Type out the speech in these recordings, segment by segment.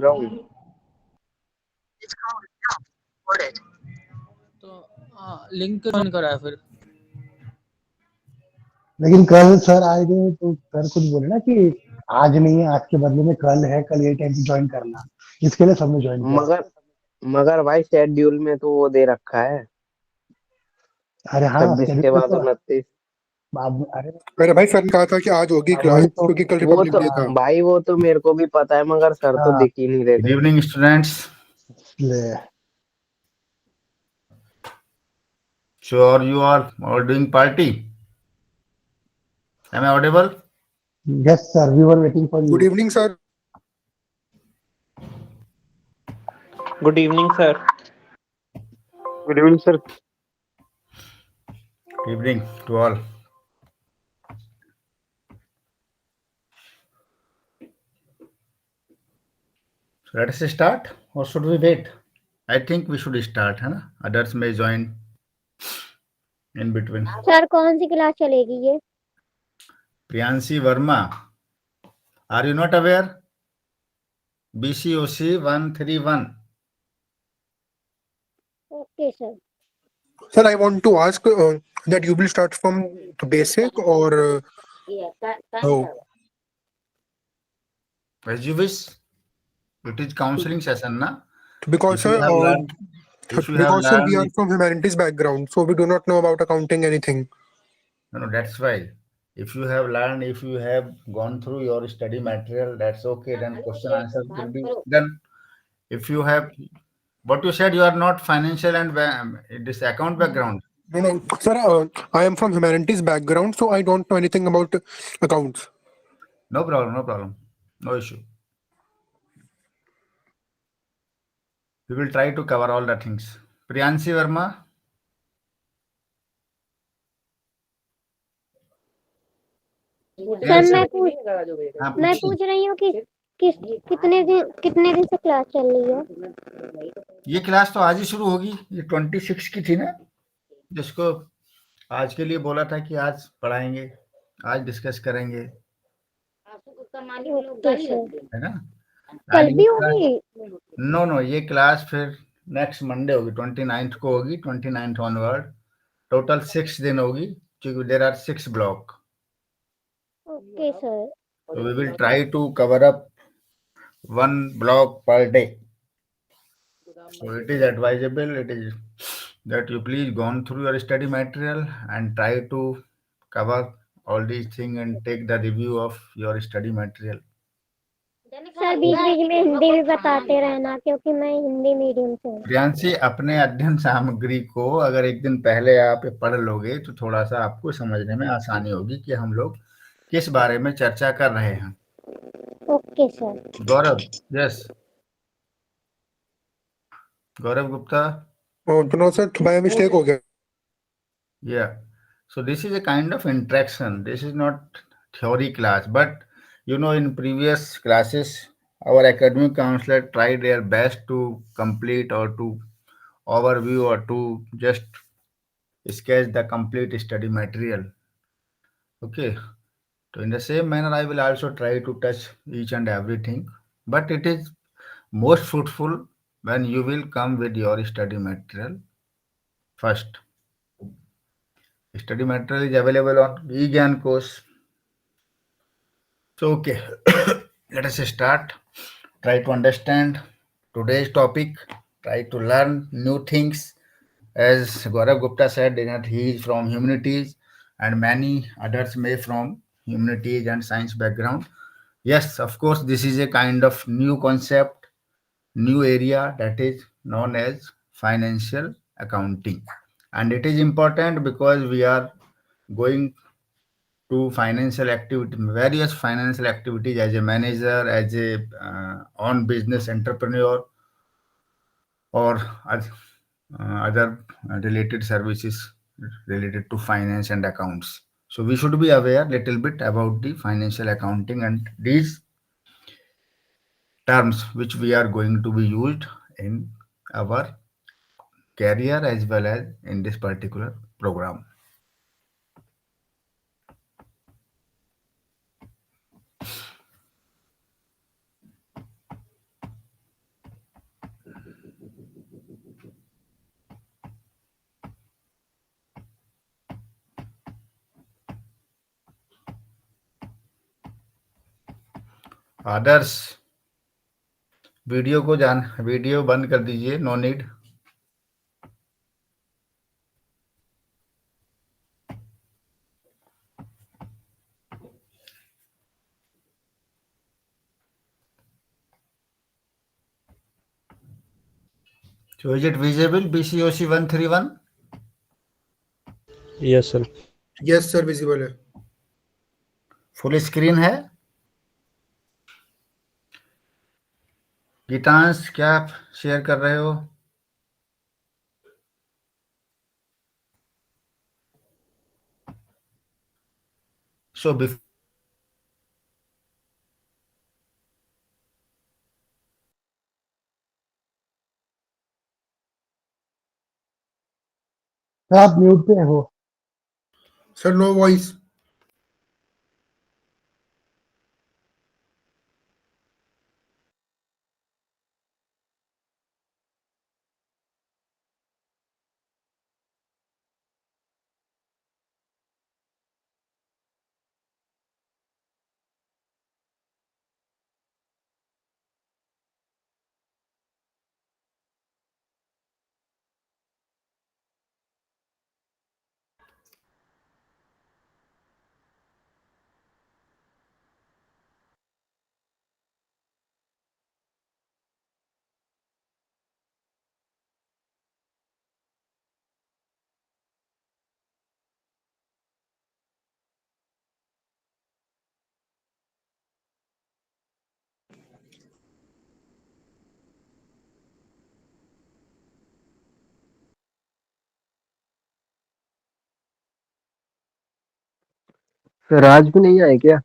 रहा हूँ। तो लिंक ज्वाइन करा है फिर। लेकिन कल सर आए थे तो सर कुछ बोले ना कि आज नहीं है, आज के बदले में कल है, कल ये टाइम पे ज्वाइन करना। इसके लिए सबने ज्वाइन किया। मगर मगर भाई शेड्यूल में तो वो दे रखा है अरे हाँ, 26 के शेड्यूल बाद तो 29। बाद में। अरे मेरे भाई सर ने कहा था कि आज होगी क्लास वही तो। क्योंकि कल वो रिपब्लिक तो डे था। भाई वो तो मेरे को भी पता है, मगर सर तो हाँ, दिख ही नहीं रहे Good थे। evening, students. ले Sure, you are all doing party. Am I audible? Yes sir, we were waiting for good you. Evening sir. Good evening sir. Good evening sir. Good evening to all. So let us start, or should we wait? I think we should start, है ना? Others may join in between. Sir कौन सी class चलेगी ये? Priyanshi Verma, are you not aware? BCOC 131. Okay sir. Sir I want to ask that you will start from basic और how? As you wish. It is counseling session, na? Because If you have learned, we are from humanities background, so we do not know about accounting anything. no, that's why. If you have learned, if you have gone through your study material, that's okay. Then question answer will be done. If you have, what you said, you are not financial and this account background. No, sir, I am from humanities background, so I don't know anything about accounts. No problem, no problem, no issue. We will try to cover all the things. Priyanshi Verma, sir yes, मैं हाँ, पूछ रही हूँ कि कितने दिन से class चल रही है? ये क्लास तो आज ही शुरू होगी। ये 26 की थी ना, जिसको आज के लिए बोला था कि आज पढ़ाएंगे, आज डिस्कस करेंगे, ओके सर। है ना? कल And भी ये होगी? नो, ये क्लास फिर नेक्स्ट मंडे होगी, 29th को होगी, 29th ऑनवर्ड। टोटल 6 दिन होगी, क्योंकि there are 6 block. Okay sir. So we will try to cover up 1 block per day. So it is advisable, it is that you please gone through your study material and try to cover all these things and take the review of your study material. Sir बीच बीच में हिंदी भी बताते रहना, क्योंकि मैं Hindi medium से हूँ। प्रियांशी, अपने अध्ययन सामग्री को अगर एक दिन पहले आप पढ़ लोगे तो थोड़ा सा आपको समझने में आसानी होगी कि हम लोग किस बारे में चर्चा कर रहे हैं। Okay sir. Gaurav, yes, Gaurav Gupta. No, sir, by mistake हो गया। Yeah, so this is a kind of interaction. This is not theory class, but in previous classes, our academic counselor tried their best to complete or to overview or to just sketch the complete study material. Okay, so in the same manner, I will also try to touch each and everything, but it is most fruitful when you will come with your study material first. Study material is available on eGyan course. So, okay, let us start. Try to understand today's topic. Try to learn new things. As Gaurav Gupta said, that he is from humanities, and many others may from humanities and science background. Yes, of course, this is a kind of new concept, new area that is known as financial accounting, and it is important because we are going to financial activity, various financial activities as a manager, as a on business entrepreneur, or other related services related to finance and accounts. So we should be aware little bit about the financial accounting and these terms which we are going to be used in our career as well as in this particular program. Adarsh, video बंद कर दीजिए, no need. So is it visible, BCOC 131? Yes sir. Yes sir, visible है। Full screen है? गीतांश, क्या आप share कर रहे हो? So before आप म्यूट पे हो। Sir no voice. सर आज भी नहीं आए क्या?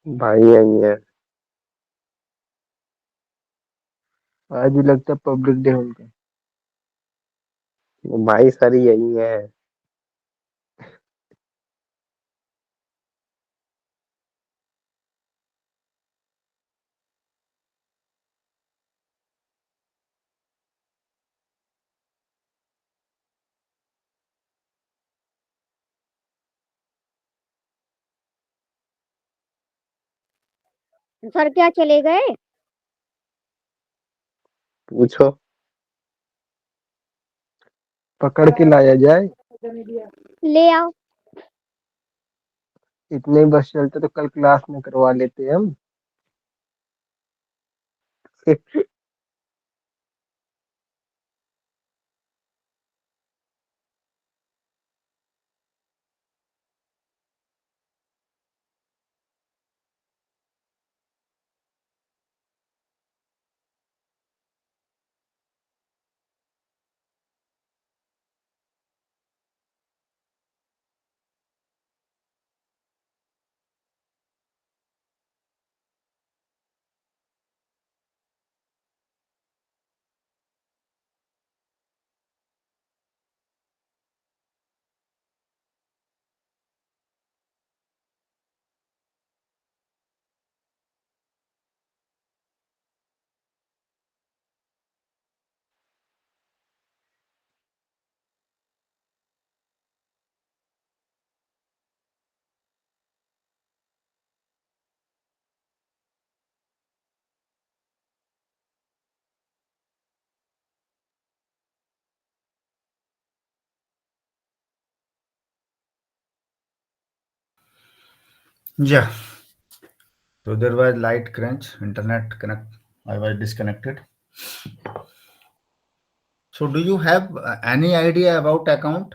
भाई यही है, आज भी लगता है पब्लिक डे उनका। भाई सर यही है। सर क्या चले गए? पूछो, पकड़ के लाया जाए। ले आओ। इतने बस चलते तो कल क्लास में करवा लेते हम। yeah, so there was light crunch, internet connect, I was disconnected. So do you have any idea about account?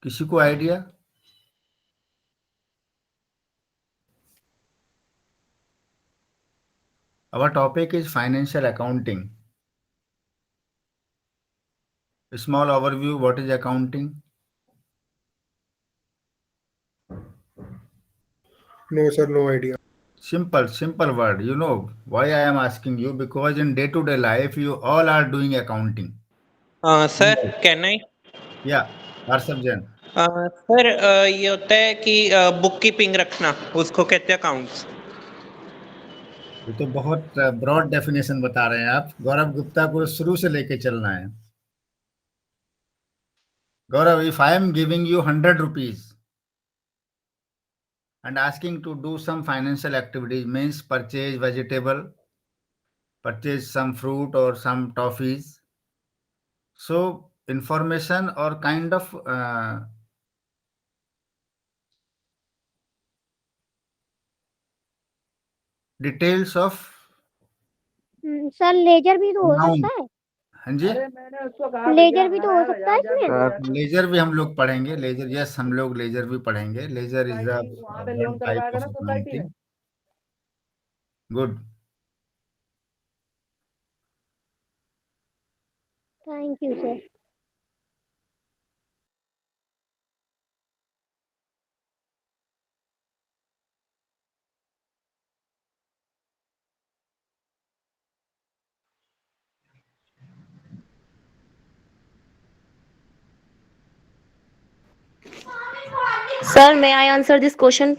किसी को idea? Our topic is financial accounting. A small overview, what is accounting? No sir, no idea. Simple word. You know why I am asking you? Because in day-to-day life, you all are doing accounting. Sir can I? Yeah, Harshab Jain. Sir ये होता है कि book keeping रखना, उसको कहते हैं accounts. ये तो बहुत ब्रॉड डेफिनेशन बता रहे हैं आप। गौरव गुप्ता को शुरू से लेके चलना है। Gaurav, if I am giving you 100 rupees, and asking to do some financial activities, means purchase vegetable, purchase some fruit or some toffees. So information or kind of details of sir ledger भी तो हो noun. सकता है, हाँ जी, laser भी तो हो सकता है इसमें। सर लेजर भी हम लोग पढ़ेंगे, लेजर, यस, हम लोग लेजर भी पढ़ेंगे। Ledger is the one type of accounting. Good. Thank you sir. Sir, may I answer this question?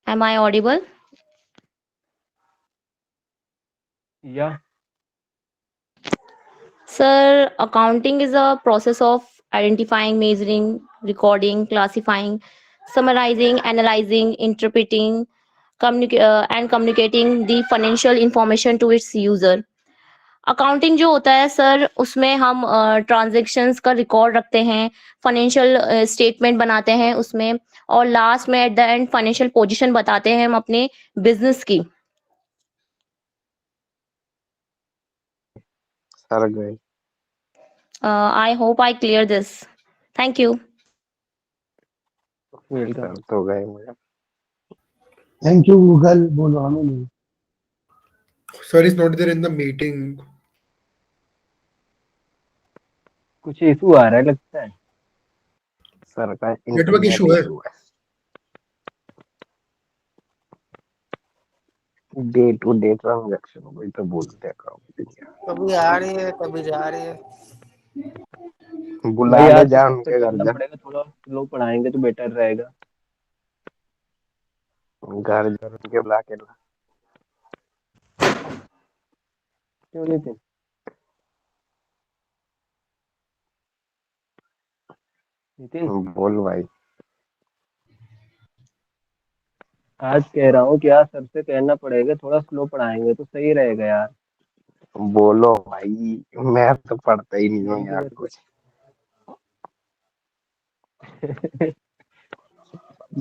Am I audible? या Sir, accounting is a process of identifying, measuring, recording, classifying, summarizing, analyzing, interpreting, and communicating the financial information to its user. Accounting जो होता है sir, उसमें हम transactions का record रखते हैं, financial statement बनाते हैं उसमें, और लास्ट में at the end financial position बताते हैं हम अपने बिजनेस की। सर गए। I hope I clear this. Thank you. Sir तो गए मुझे। थैंक यू गूगल, बोलो हमें नहीं। Sir is not there in the meeting. कुछ इशू आ रहा है लगता है सर का, नेटवर्क इशू है। डे टू डे ट्रांजैक्शन वही तो बोलते हैं अकाउंटिंग। कभी आ रही है कभी जा रही है। बुला ले जा उनके घर जा। पड़ेगा, थोड़ा स्लो पढ़ाएंगे तो बेटर रहेगा। घर जा उनके बुला के ला। क्यों नहीं थे? नितिन बोल भाई। आज कह रहा हूँ कि यार सर से कहना पड़ेगा, थोड़ा स्लो पढ़ाएंगे तो सही रहेगा यार। बोलो भाई, मैं तो पढ़ता ही नहीं हूँ यार कुछ।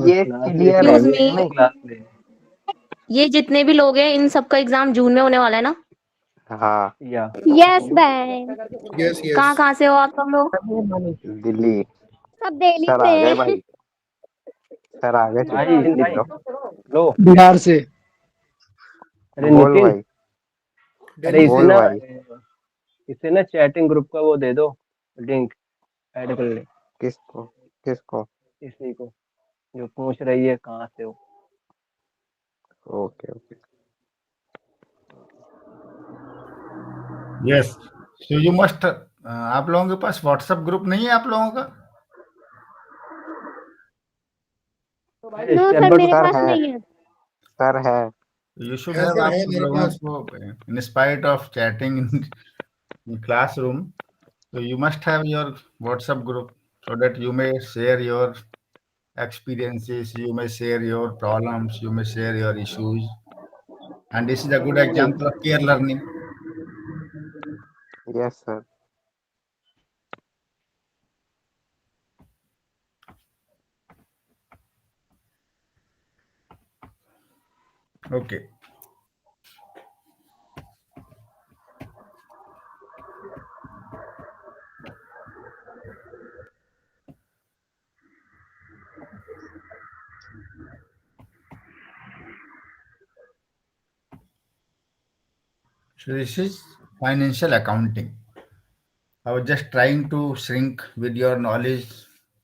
ये क्लियर है क्लास में। ये जितने भी लोग हैं इन सबका एग्जाम जून में होने वाला है ना? हाँ या यस बैंक। Yes, yes. कहाँ से हो आप सब लोग? दिल्ली। सब दिल्ली सर से आ गए हैं। भाई। सर आ गए भाई। लो बिहार से। अरे बोल भाई। अरे इसे ना इसे ना चैटिंग ग्रुप का वो दे दो लिंक, ऐड कर ले। किसको किसको? इसी को जो पूछ रही है कहाँ से हो। Okay okay. Yes, so you must, आप लोगों के पास व्हाट्सएप ग्रुप नहीं है आप लोगों का? नो सर मेरे पास नहीं है। सर है। You should है have सर, आप है मेरे लोगों पास। को, in spite of chatting in classroom, so you must have your WhatsApp group so that you may share your experiences, you may share your problems, you may share your issues, and this is a good example of peer learning. Yes sir. Okay. So this is financial accounting. I was just trying to shrink with your knowledge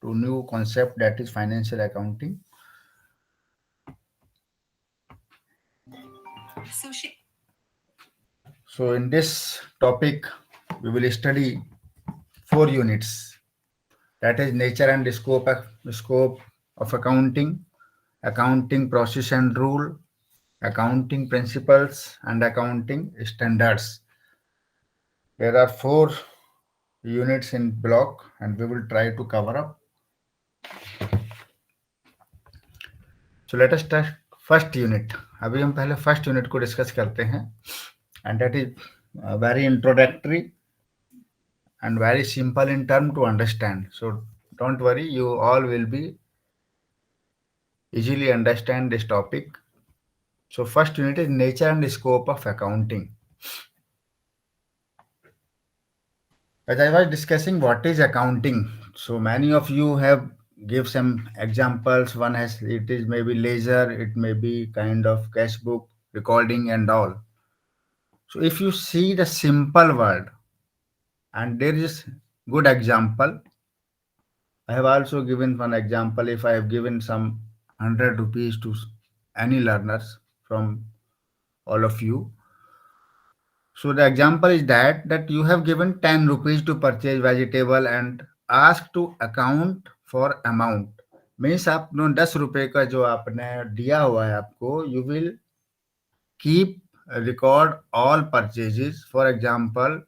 to new concept, that is financial accounting. So in this topic, we will study 4 units. That is nature and scope of accounting, accounting process and rule, accounting principles, and accounting standards. There are 4 units in block and we will try to cover up. So let us start first unit. अभी हम पहले first unit को discuss करते हैं, and that is very introductory and very simple in term to understand. So don't worry, you all will be easily understand this topic. So first unit is nature and scope of accounting. As I was discussing what is accounting, so many of you have give some examples. One has, it is maybe ledger, it may be kind of cash book, recording and all. So if you see the simple word, and there is good example. I have also given one example. If I have given some 100 rupees to any learners from all of you. So the example is that you have given 10 rupees to purchase vegetable and ask to account for amount. Means आप 10 रुपए का जो आपने दिया हुआ है आपको, you will keep record all purchases. For example,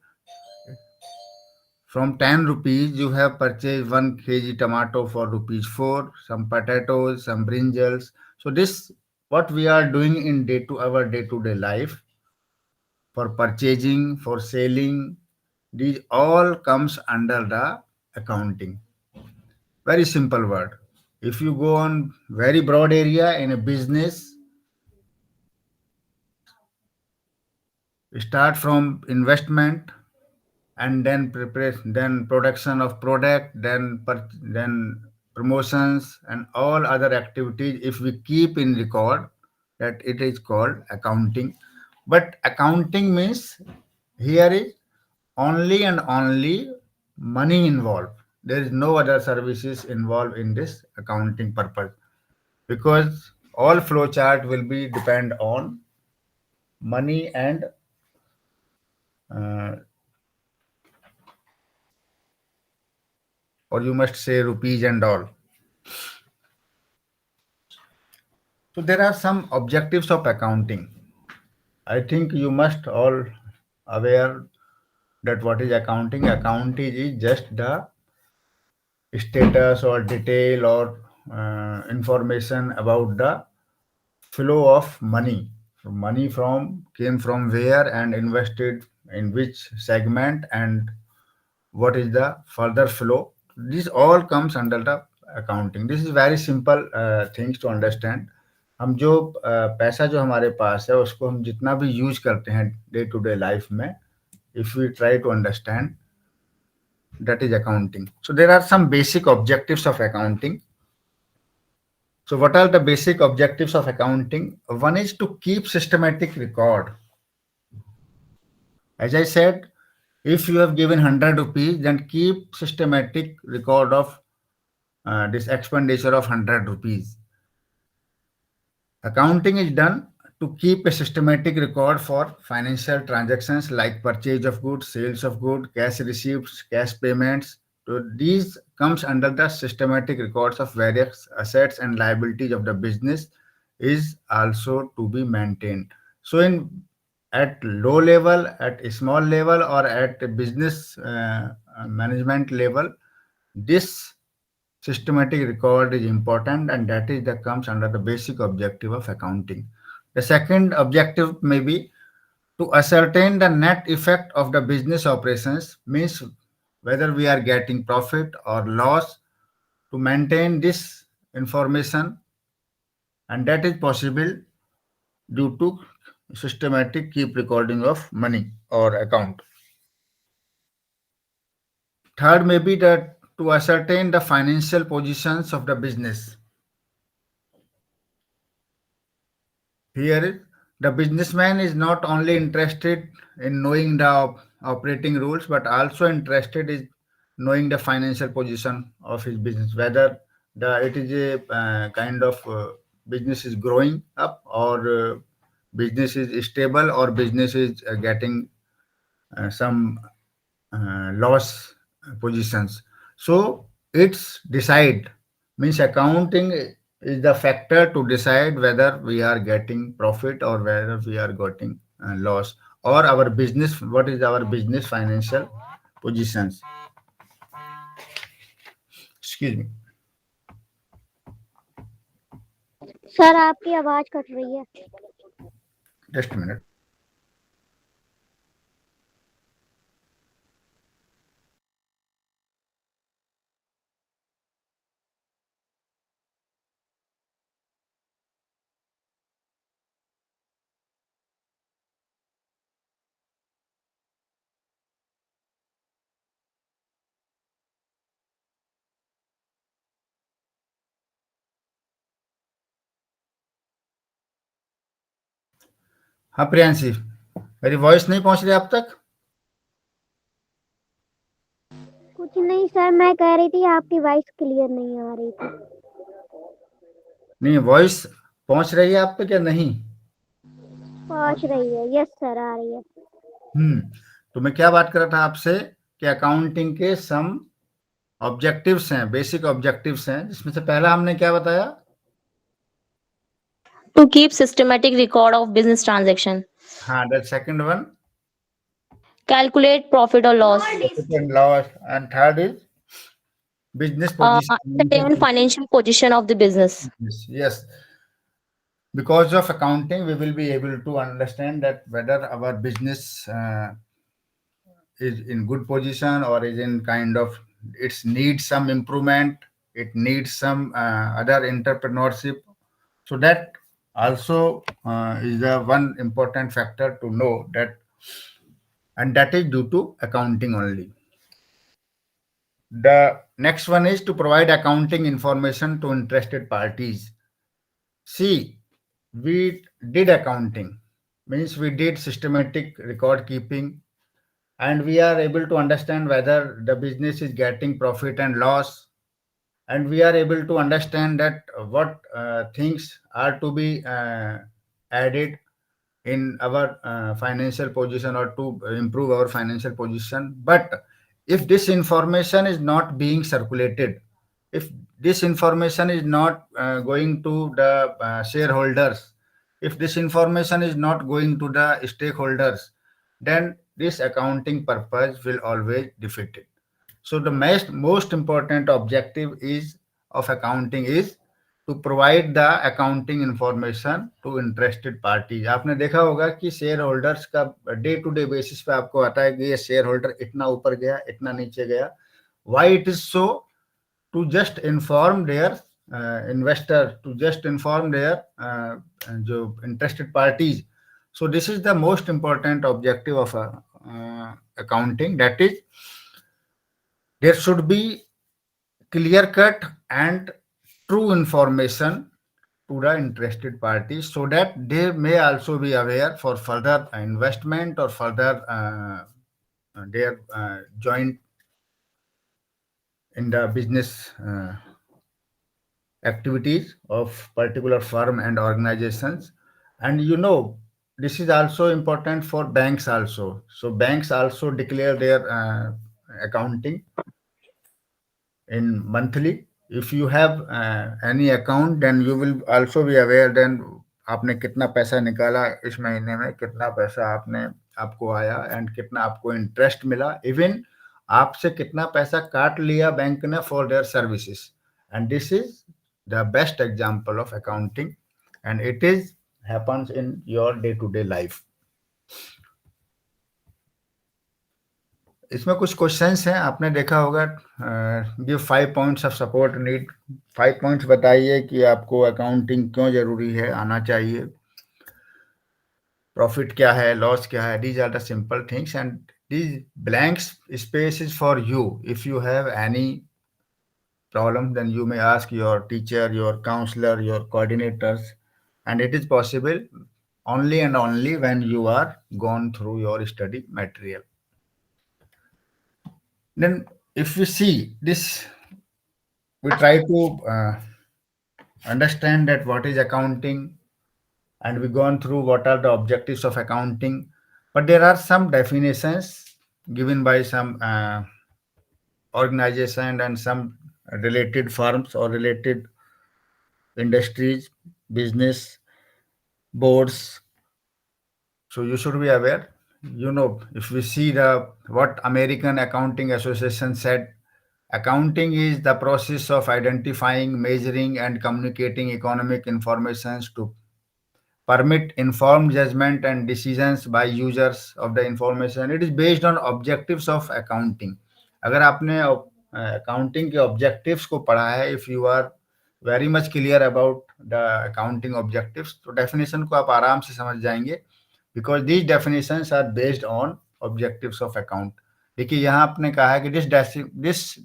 from 10 rupees, you have purchased 1 kg tomato for rupees 4, some potatoes, some brinjals. So this, what we are doing in our day-to-day life, for purchasing, for selling, these all comes under the accounting. Very simple word. If you go on very broad area in a business, start from investment, and then preparation, then production of product, then promotions and all other activities. If we keep in record, that it is called accounting. But accounting means here is only and only money involved. There is no other services involved in this accounting purpose, because all flowchart will be depend on money and or you must say rupees and all. So there are some objectives of accounting. I think you must all aware that what is accounting. Accounting is just the status or detail or information about the flow of money. So money came from where and invested in which segment and what is the further flow. This all comes under the accounting. This is very simple things to understand. हम जो पैसा जो हमारे पास है उसको हम जितना भी यूज करते हैं डे टू डे लाइफ में, if we try to understand, that is accounting. So there are some basic objectives of accounting. So what are the basic objectives of accounting? One is to keep systematic record. As I said, if you have given 100 rupees, then keep systematic record of this expenditure of 100 rupees. Accounting is done to keep a systematic record for financial transactions like purchase of goods, sales of goods, cash receipts, cash payments. So these comes under the systematic records of various assets and liabilities of the business is also to be maintained. So at low level, at a small level, or at a business management level, this systematic record is important, and that is that comes under the basic objective of accounting. The second objective may be to ascertain the net effect of the business operations, means whether we are getting profit or loss, to maintain this information, and that is possible due to systematic keep recording of money or account. Third may be that to ascertain the financial positions of the business. Here, the businessman is not only interested in knowing the operating rules, but also interested in knowing the financial position of his business, whether it is a kind of business is growing up, or business is stable, or business is getting some loss positions. So it's decide, means accounting is the factor to decide whether we are getting profit or whether we are getting loss, or our business, what is our business financial positions. Excuse me. Sir आपकी आवाज cut रही है। Just a minute. हाँ प्रियांशी, मेरी voice नहीं पहुंच रही आप तक? कुछ नहीं सर, मैं कह रही थी आपकी वॉइस क्लियर नहीं आ रही थी। नहीं, वॉइस पहुंच रही है आप तक या नहीं? पहुंच रही है, यस सर आ रही है। तो मैं क्या बात कर रहा था आपसे कि अकाउंटिंग के सम ऑब्जेक्टिव्स हैं, बेसिक ऑब्जेक्टिव्स हैं, जिसमें से पहला हमने क्या बताया? To keep systematic record of business transaction. हाँ, the second one Calculate profit or loss. profit and loss, and third is business position. Ascertain financial position of the business. Yes. Because of accounting, we will be able to understand that whether our business is in good position or is in kind of, it needs some improvement, it needs some other entrepreneurship. So that also is the one important factor to know that, and that is due to accounting only. The next one is to provide accounting information to interested parties. See, we did accounting, means we did systematic record keeping, and we are able to understand whether the business is getting profit and loss, and we are able to understand that what things are to be added in our financial position or to improve our financial position. But if this information is not being circulated, if this information is not going to the shareholders, if this information is not going to the stakeholders, then this accounting purpose will always defeat it. So the most important objective is of accounting is to provide the accounting information to interested parties. आपने देखा होगा कि share holders का day to day basis पे आपको आता है कि ये शेयर होल्डर इतना ऊपर गया, इतना नीचे गया. Why it is so? To just inform their investor, to just inform their जो interested parties. So this is the most important objective of accounting. That is, there should be clear cut and true information to the interested parties so that they may also be aware for further investment or further their joint in the business activities of particular firm and organizations. And this is also important for banks also. So banks also declare their accounting in monthly. If you have any account, then you will also be aware then आपने कितना पैसा निकाला इस महीने में, कितना पैसा आपको आया एंड कितना आपको इंटरेस्ट मिला, इवन आपसे कितना पैसा काट लिया बैंक ने for their services. And this is the best example of accounting, and it is happens in your day-to-day life. इसमें कुछ क्वेश्चंस हैं, आपने देखा होगा. Give 5 points of support need. 5 points बताइए कि आपको अकाउंटिंग क्यों जरूरी है, आना चाहिए. प्रॉफिट क्या है, लॉस क्या है. These are the simple things, and these blank spaces for you. If you have any problem, then you may ask your teacher, your counselor, your coordinators, and it is possible only and only when you are gone through your study material. Then if we see this, we try to understand that what is accounting, and we gone through what are the objectives of accounting, but there are some definitions given by some organization and some related firms or related industries, business boards. So you should be aware. If we see what American Accounting Association said, Accounting is the process of identifying, measuring, and communicating economic information to permit informed judgment and decisions by users of the information. It is based on objectives of accounting. अगर आपने accounting के objectives को पढ़ा है, if you are very much clear about the accounting objectives, तो definition को आप आराम से समझ जाएंगे, because these definitions are based on objectives of account. देखिए यहाँ आपने कहा है कि this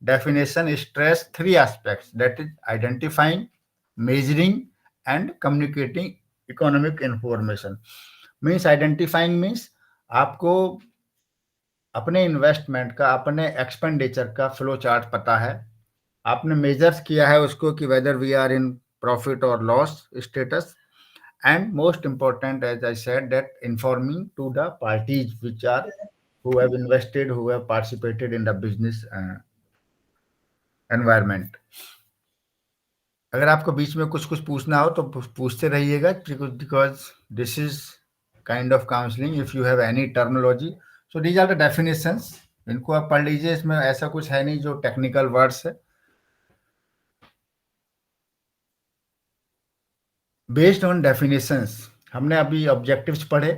definition stress 3 aspects, that is identifying, measuring, and communicating economic information. Means identifying means आपको अपने इन्वेस्टमेंट का, अपने एक्सपेंडिचर का फ्लो चार्ट पता है, आपने मेजर्स किया है उसको कि whether we are in profit और loss status, and most important as I said that informing to the parties which are who have invested, who have participated in the business environment. अगर आपको बीच में कुछ पूछना हो तो पूछते रहिएगा, because this is kind of counseling. If you have any terminology, so these are the definitions. इनको आप पढ़ लीजिए, इसमें ऐसा कुछ है नहीं जो टेक्निकल वर्ड्स है. बेस्ड ऑन डेफिनेशंस, हमने अभी ऑब्जेक्टिव्स पढ़े,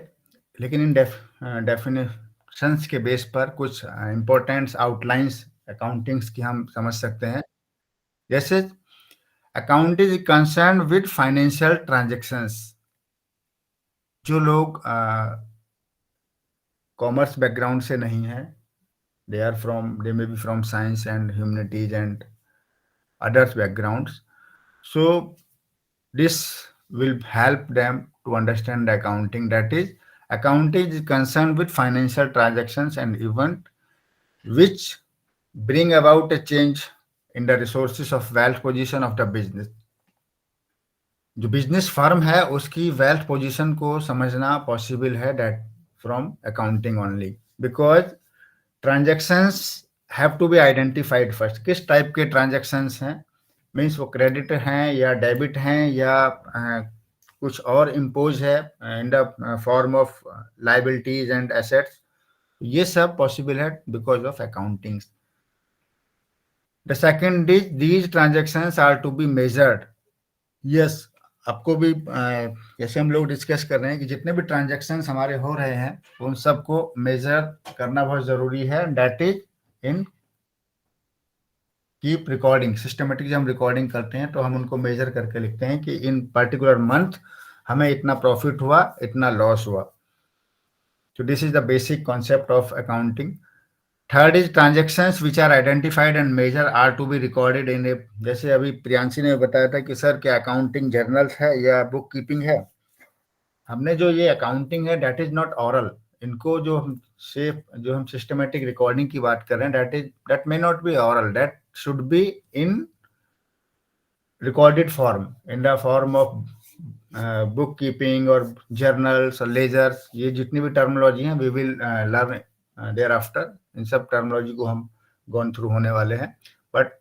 लेकिन इन डेफिनेशंस के बेस पर कुछ इंपॉर्टेंट आउटलाइंस अकाउंटिंग्स की हम समझ सकते हैं. जैसे account is concern with financial transactions. जो लोग कॉमर्स बैकग्राउंड से नहीं है, they may be from science and humanities and others backgrounds, so this will help them to understand the accounting. That is, accounting is concerned with financial transactions and events which bring about a change in the resources of wealth position of the business. जो business firm है उसकी wealth position को समझना possible है that from accounting only, because transactions have to be identified first. किस type के transactions हैं, means वो क्रेडिट हैं या डेबिट हैं या कुछ और इम्पोज है in the form of liabilities and assets. ये सब पॉसिबल है because of accounting. The second is these transactions are to be measured. Yes, आपको भी जैसे हम लोग डिस्कस कर रहे हैं कि जितने भी ट्रांजैक्शंस हमारे हो रहे हैं उन सबको मेजर करना बहुत जरूरी है. That is in keep recording. Systematic जब हम रिकॉर्डिंग करते हैं तो हम उनको मेजर करके लिखते हैं कि इन पर्टिकुलर मंथ हमें इतना प्रॉफिट हुआ, इतना लॉस हुआ. So this is the basic concept of accounting. Third is transactions which are identified and measured are to be recorded in a, जैसे अभी प्रियांशी ने बताया था कि सर क्या अकाउंटिंग जर्नल्स है या बुक कीपिंग है. हमने जो ये अकाउंटिंग है दैट इज नॉट ऑरल. इनको जो हम सिस्टमेटिक रिकॉर्डिंग की बात कर रहे हैं that may not be oral, that should be in recorded form, in the form of book keeping और जर्नल्स और लेजर्स. ये जितनी भी टर्मिनोलॉजी हैं we will learn thereafter. इन सब टर्मिनोलॉजी को हम गॉन थ्रू होने वाले हैं. बट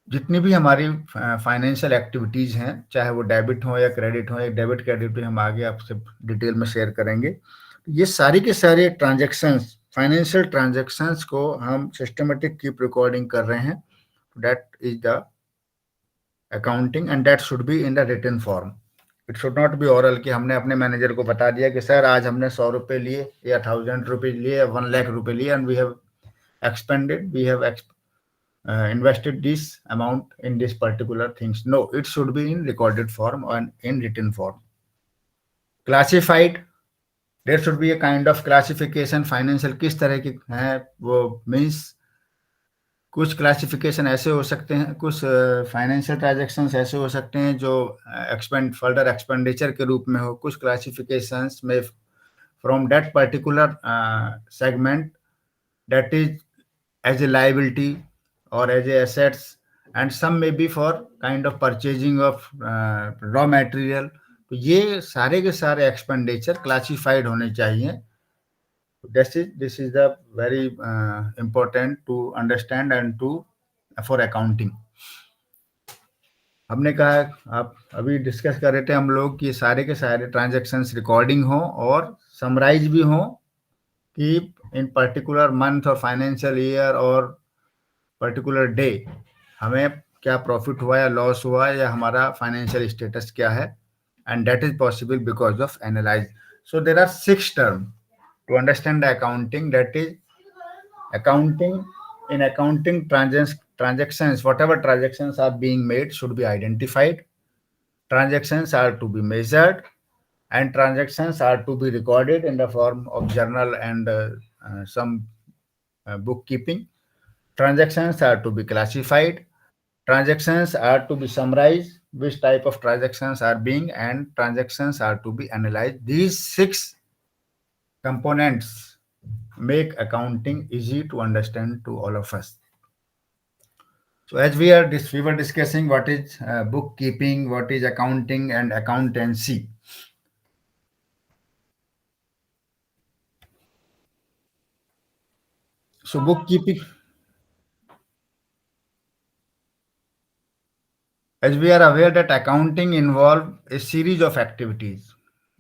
जितनी भी हमारी फाइनेंशियल एक्टिविटीज हैं, चाहे वो डेबिट हो या क्रेडिट हो, एक डेबिट क्रेडिट भी हम आगे आपसे डिटेल में शेयर करेंगे. ये सारी के सारे ट्रांजैक्शंस, फाइनेंशियल ट्रांजैक्शंस को हम सिस्टमेटिक कीप रिकॉर्डिंग कर रहे हैं. That is the accounting and that should be in the written form. It should not be oral कि हमने अपने मैनेजर को बता दिया कि सर आज हमने 100 रुपये लिए या 1000 रुपीज लिए या 1 लाख रुपए लिए and we have expended, we have invested this amount in this particular things. No, it should be in recorded form and in written form. Classified, there should be a kind of classification. Financial किस तरह की है वो means कुछ classification ऐसे हो सकते हैं, कुछ फाइनेंशियल ट्रांजैक्शंस ऐसे हो सकते हैं जो फर्दर एक्सपेंडिचर के रूप में हो. कुछ क्लासिफिकेशंस में from that particular segment that is as a liability or as a assets, and some may be for kind of purchasing of raw material. तो ये सारे के सारे एक्सपेंडिचर क्लासिफाइड होने चाहिए. this is the very important to understand and to for accounting. हमने कहा आप अभी डिस्कस कर रहे थे हम लोग कि सारे के सारे ट्रांजैक्शंस रिकॉर्डिंग हो और समराइज भी हो कि इन पर्टिकुलर मंथ और फाइनेंशियल ईयर और पर्टिकुलर डे हमें क्या प्रॉफिट हुआ या लॉस हुआ या हमारा फाइनेंशियल स्टेटस क्या है, and that is possible because of analyse. So there are 6 term to understand the accounting. That is accounting. In accounting transactions, whatever transactions are being made should be identified. Transactions are to be measured, and transactions are to be recorded in the form of journal and some bookkeeping. Transactions are to be classified. Transactions are to be summarized, which type of transactions are being, and transactions are to be analyzed. These 6 components make accounting easy to understand to all of us. So as we were discussing what is bookkeeping, what is accounting and accountancy. So bookkeeping, as we are aware that accounting involve a series of activities,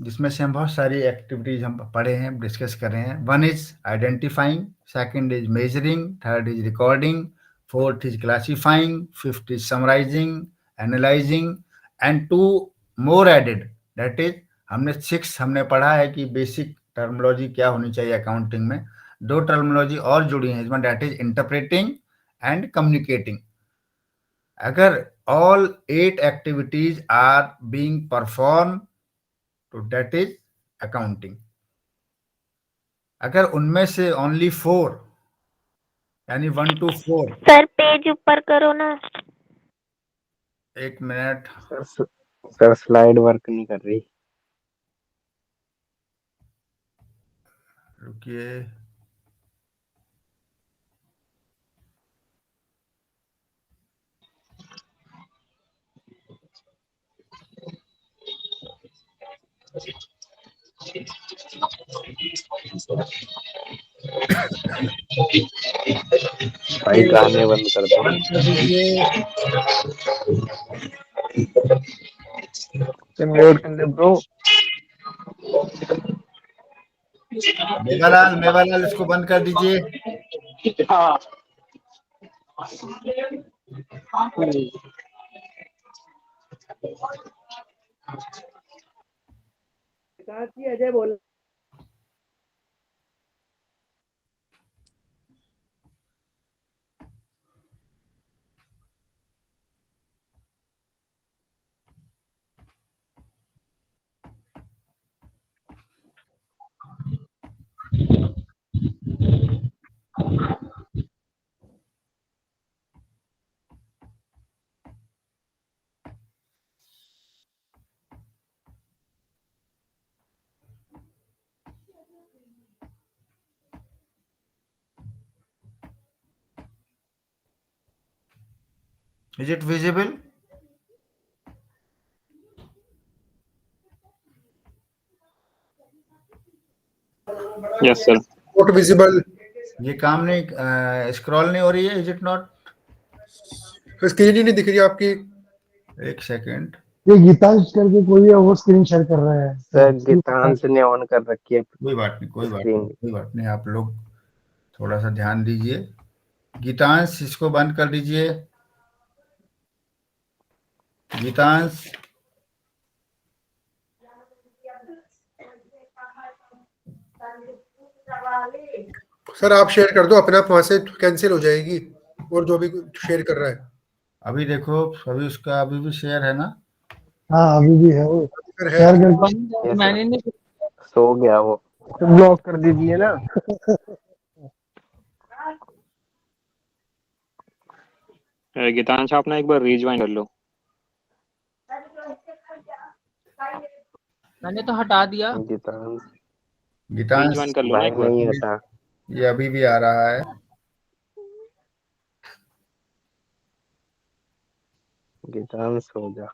जिसमें से हम बहुत सारी activities हम पढ़े हैं, discuss कर रहे हैं. One is identifying, second is measuring, third is recording, fourth is classifying, fifth is summarising, analysing, and 2 more added. That is हमने 6 हमने पढ़ा है कि बेसिक टर्मिनोलॉजी क्या होनी चाहिए अकाउंटिंग में. 2 टर्मिनोलॉजी और जुड़ी हैं इसमें, that is interpreting and communicating. अगर all 8 activities are being performed, तो that is accounting. अगर उनमें से only 4 यानी 1 to 4. सर पेज ऊपर करो ना. 1 मिनट. सर स्लाइड वर्क नहीं कर रही. रुकिए. भाई गाने बंद कर दो. बंद कर दीजिए. म्यूट कर दे ब्रो. मेवालाल इसको बंद कर दीजिए. अजय बोल. Is it visible? Yes, sir. Not visible. ये काम नहीं, स्क्रॉल नहीं हो रही है. Is it not? स्क्रीन ही नहीं दिख रही आपकी. एक सेकेंड. ये गीतांश करके कोई है, वो स्क्रीन शेयर कर रहा है. सर गीतांश ने ऑन कर रखी है. कोई बात नहीं, आप लोग थोड़ा सा ध्यान दीजिए. गीतांश इसको बंद कर दीजिए. गीतांश. सर आप शेयर कर दो, अपने आप वहां से कैंसिल हो जाएगी. और जो भी शेयर कर रहा है अभी देखो, अभी उसका अभी भी शेयर है ना? हाँ अभी भी है वो शेयर करके. मैंने नहीं. सो गया वो. ब्लॉक कर दीजिए ना. गीतांश आप ना एक बार रीज्वाइन कर लो. मैंने तो हटा दिया. गीतांश रीज्वाइन कर लो ना भाई एक बार. नहीं हटा. ये अभी भी आ रहा है. गीतांश हो जा.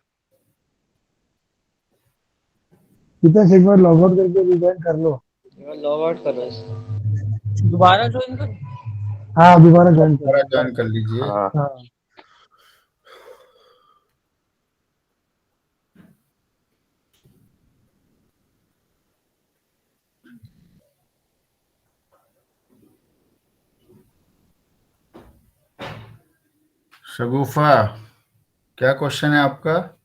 गीतांश एक बार लॉग आउट करके रिज्वाइन कर लो. लॉग आउट कर रहा है. दोबारा ज्वाइन कर. हाँ दोबारा ज्वाइन कर लीजिए. हाँ. शगुफा, क्या क्वेश्चन है आपका?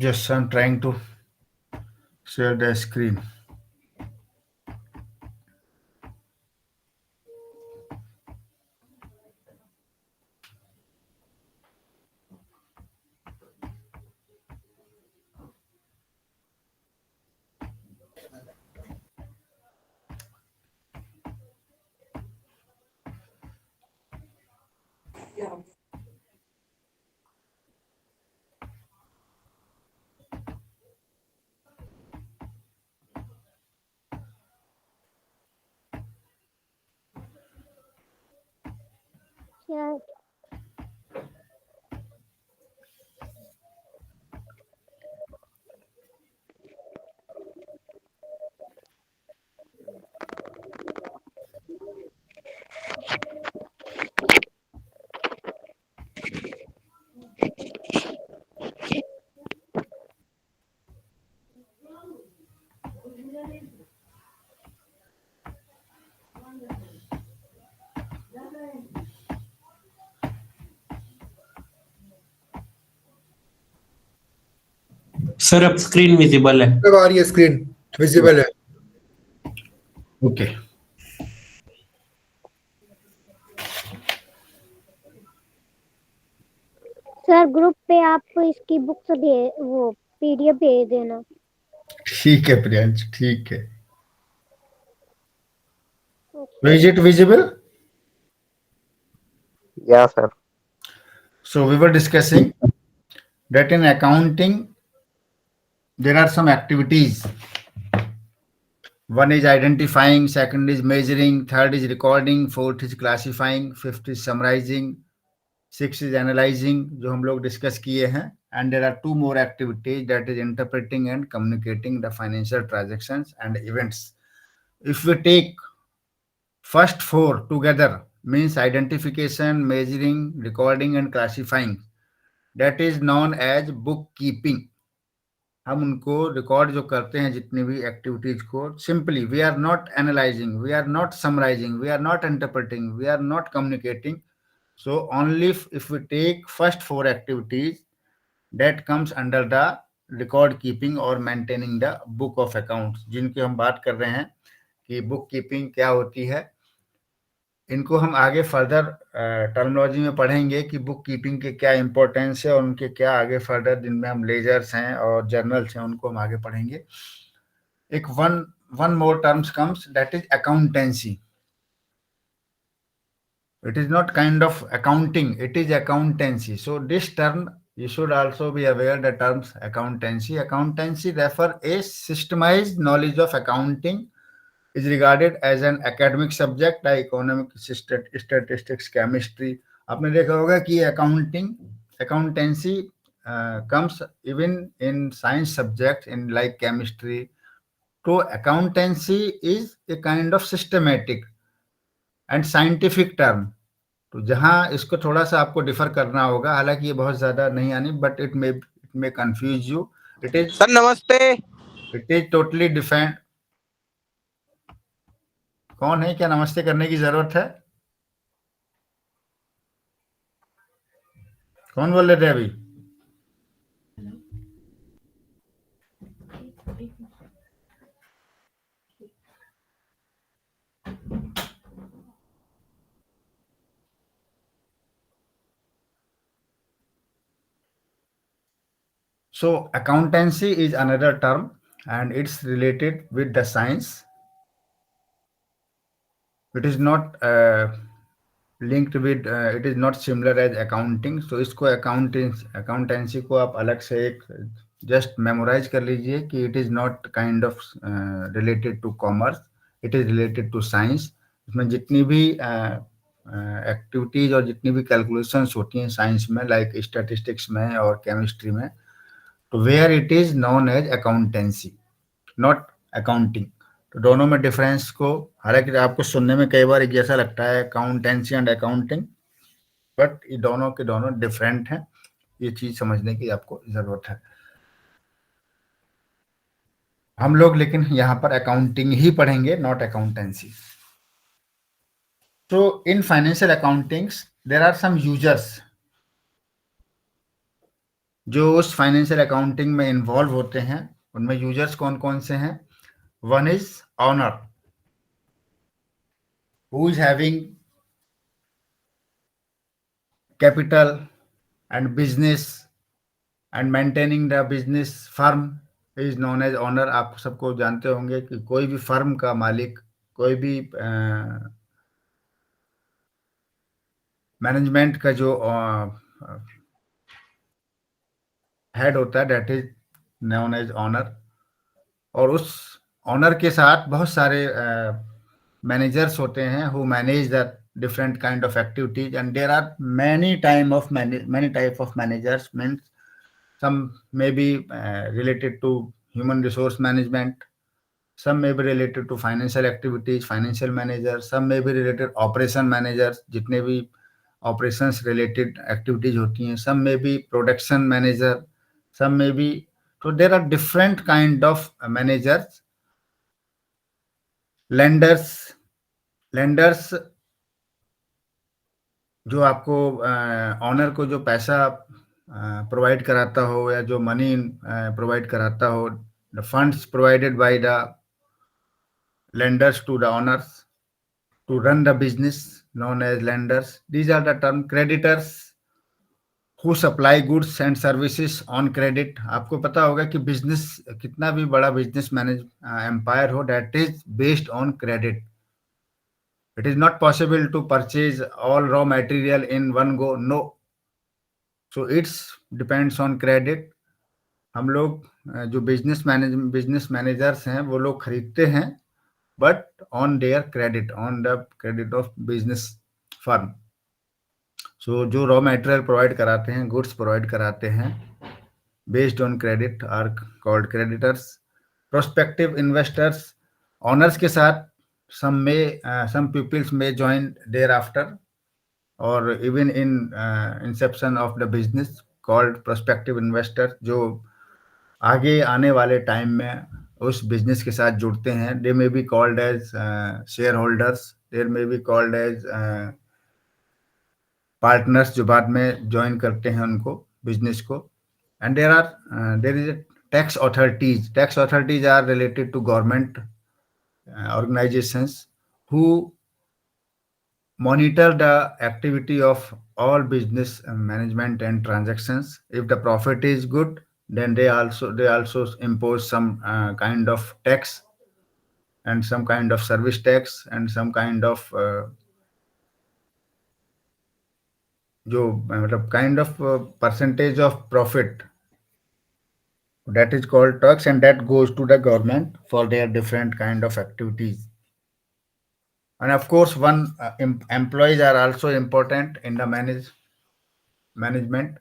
Just I'm trying to share the screen. क्या सर अब स्क्रीन विजिबल है। अब आ रही है स्क्रीन, विजिबल है। ओके, सर ग्रुप पे आप इसकी बुक्स दे वो पीडीएफ भेज देना। ठीक है प्रियांश, ठीक है। Is it visible? Yeah, sir. So we were discussing that in accounting there are some activities. One is identifying, second is measuring, third is recording, fourth is classifying, fifth is summarizing, sixth is analyzing, जो हम लोग discuss किए हैं. And there are two more activities, that is interpreting and communicating the financial transactions and events. If we take first four together, means identification, measuring, recording and classifying, that is known as bookkeeping. हम उनको record जो करते हैं जितनी भी activities को, simply we are not analysing, we are not summarising, we are not interpreting, we are not communicating. So only if we take first four activities, that comes under the record keeping और maintaining the book of accounts, जिनकी हम बात कर रहे हैं कि book keeping क्या होती है. इनको हम आगे फर्दर टर्मिनोलॉजी में पढ़ेंगे कि बुक कीपिंग के क्या इंपॉर्टेंस है और उनके क्या आगे फर्दर जिनमें हम लेजर्स हैं और जर्नल्स हैं उनको हम आगे पढ़ेंगे. एक one more terms comes, that is accountancy. It is not kind of accounting, it is accountancy. So this term you should also be aware, the terms accountancy. Accountancy refer a systemized knowledge of accounting, is regarded as an academic subject like economics, statistics, chemistry. आपने देखा होगा कि accountancy comes even in science subjects in like chemistry. So accountancy is a kind of systematic and scientific term. तो जहां इसको थोड़ा सा आपको डिफर करना होगा, हालांकि ये बहुत ज्यादा नहीं आनी, but it may confuse you. It is sir नमस्ते। It is totally different. कौन है, क्या नमस्ते करने की जरूरत है? कौन बोल रहे थे अभी? So accountancy is another term and it's related with the science. It is not linked with, it is not similar as accounting. So इसको accountancy को आप अलग से एक just memorize कर लीजिए कि it is not kind of related to commerce, it is related to science. इसमें जितनी भी एक्टिविटीज और जितनी भी कैलकुलेशंस होती हैं साइंस में, लाइक स्टैटिस्टिक्स में और केमिस्ट्री में, तो where it is known as accountancy, not accounting. तो दोनों में डिफरेंस को, हालांकि आपको सुनने में कई बार एक जैसा लगता है अकाउंटेंसी एंड अकाउंटिंग, बट ये दोनों के दोनों डिफरेंट हैं। ये चीज समझने की आपको जरूरत है। हम लोग लेकिन यहाँ पर अकाउंटिंग ही पढ़ेंगे, not accountancy. So in financial accountings there are some users जो उस फाइनेंशियल अकाउंटिंग में इन्वॉल्व होते हैं। उनमें यूजर्स कौन कौन से हैं? One is owner, who is having capital and business and maintaining the business firm is known as owner. आप सबको जानते होंगे कि कोई भी फर्म का मालिक, कोई भी मैनेजमेंट का जो हेड होता है, that is known as owner. और उस ऑनर के साथ बहुत सारे मैनेजर्स होते हैं who manage the different kind of activities, and there are many type of managers. Means some may be related to human resource management, some may be related to financial activities, financial managers, some may be related operation managers, जितने भी operations related activities होती हैं, some may be production manager, some may be, so there are different kind of managers. lenders जो आपको honour को जो पैसा provide कराता हो या जो मनी प्रोवाइड कराता हो, the funds provided by the lenders to the owners to run the business known as lenders. These are the term. Creditors who supply goods and services on credit. आपको पता होगा कि बिजनेस, कितना भी बड़ा business manage empire हो, that is based on credit. It is not possible to purchase all raw material in one go. No. So it's depends on credit. हम लोग जो बिजनेस मैनेजर्स हैं वो लोग खरीदते हैं, but on their credit, on the credit of business firm. So जो raw material provide कराते हैं, गुड्स प्रोवाइड कराते हैं, based on credit are called creditors. Prospective investors, owners के साथ some pupils may join thereafter or even in inception of the business, called prospective investor, जो आगे आने वाले टाइम में उस बिजनेस के साथ जुड़ते हैं। they may be called as shareholders, they may be called as partners, जो बाद में ज्वाइन करते हैं उनको, बिजनेस को। and there is a tax authorities are related to government organizations who monitor the activity of all business management and transactions. If the profit is good, then they also impose some kind of tax and some kind of service tax and some kind of जो मतलब kind of percentage of profit, that is called tax, and that goes to the government for their different kind of activities. And of course, employees are also important in the management,